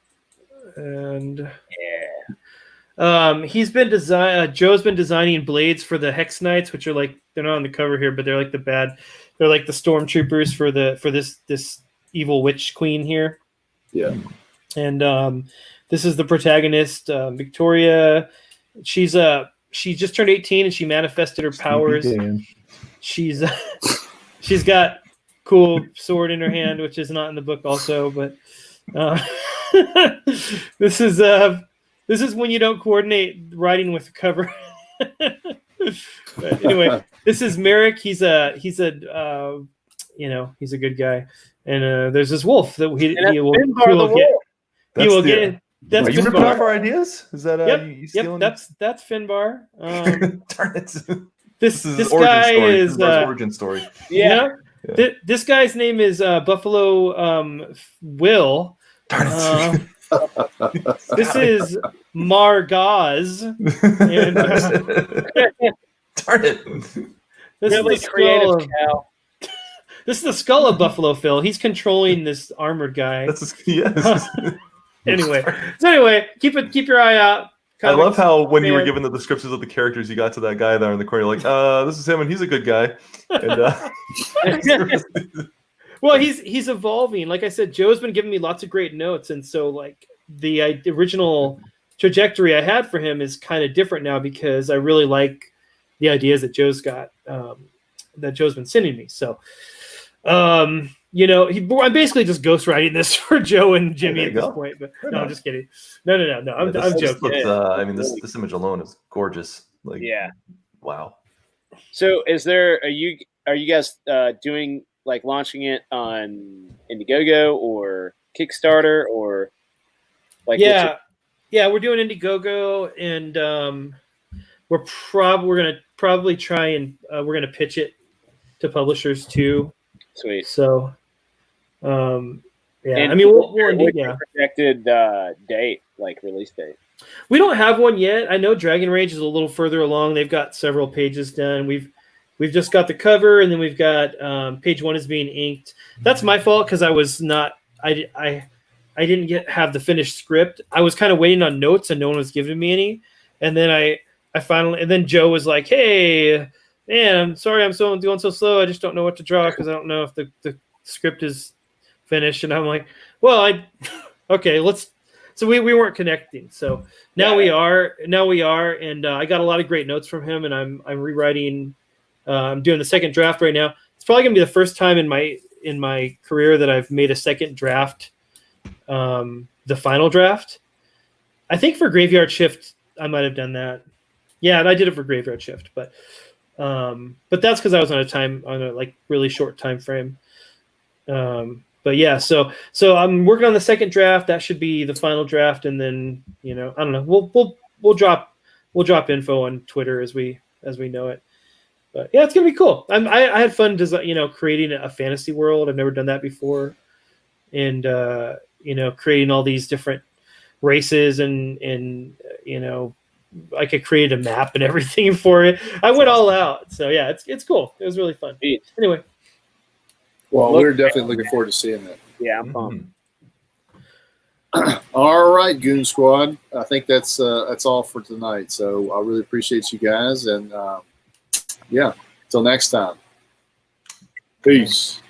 and Yeah. he's been Joe's been designing blades for the Hex Knights, which are like, they're not on the cover here, but they're like they're like the stormtroopers for this evil witch queen here. Yeah. And this is the protagonist, Victoria. She just turned 18 and she manifested her powers. She's got cool sword in her hand, which is not in the book also, but this is when you don't coordinate writing with the cover. But anyway, this is Merrick. He's a good guy, and there's this wolf that he will get. That's Are you ripping Finbar. off our ideas? Is that you stealing? Yep. That's Finbar. Darn it. This is guy is Finbar's origin story. Yeah. This guy's name is Buffalo Will. Darn it. This is Margaz. And, darn it. This is the skull of Buffalo Phil. He's controlling this armored guy. Yes. Anyway, keep your eye out. I love how when you were given the descriptions of the characters, you got to that guy there in the corner, like, this is him, and he's a good guy. And, well, he's evolving. Like I said, Joe's been giving me lots of great notes, and so like the original trajectory I had for him is kind of different now because I really like the ideas that Joe's got, that Joe's been sending me. So, I'm basically just ghostwriting this for Joe and Jimmy at this point. But no, I'm just kidding. No. I'm joking. Looks, this image alone is gorgeous. Like, wow. So, are you guys doing like launching it on Indiegogo or Kickstarter or like? Yeah, we're doing Indiegogo, and we're gonna probably try and we're gonna pitch it to publishers too. Sweet. So, And I mean, we'll projected date, like release date. We don't have one yet. I know Dragon Rage is a little further along. They've got several pages done. We've just got the cover, and then we've got page 1 is being inked. That's my fault because I was not. I didn't have the finished script. I was kind of waiting on notes, and no one was giving me any. And then I finally, and then Joe was like, "Hey, man, I'm sorry, I'm doing so slow. I just don't know what to draw because I don't know if the script is finished." And I'm like, "Well, okay, let's." So we weren't connecting. So now we are, and I got a lot of great notes from him, and I'm rewriting. I'm doing the second draft right now. It's probably gonna be the first time in my career that I've made a second draft, the final draft. I think for Graveyard Shift, I might have done that. Yeah, and I did it for Graveyard Shift, but that's because I was on a like really short time frame. But yeah, so I'm working on the second draft. That should be the final draft, and then I don't know. We'll drop info on Twitter as we know it. But yeah, it's gonna be cool. I had fun creating a fantasy world. I've never done that before, and creating all these different races and I could create a map and everything for it. I went all out. So yeah, it's cool. It was really fun. Anyway. Well, we're definitely looking forward to seeing that. Yeah, I'm pumped. All right, Goon Squad. I think that's all for tonight. So I really appreciate you guys, and till next time. Peace.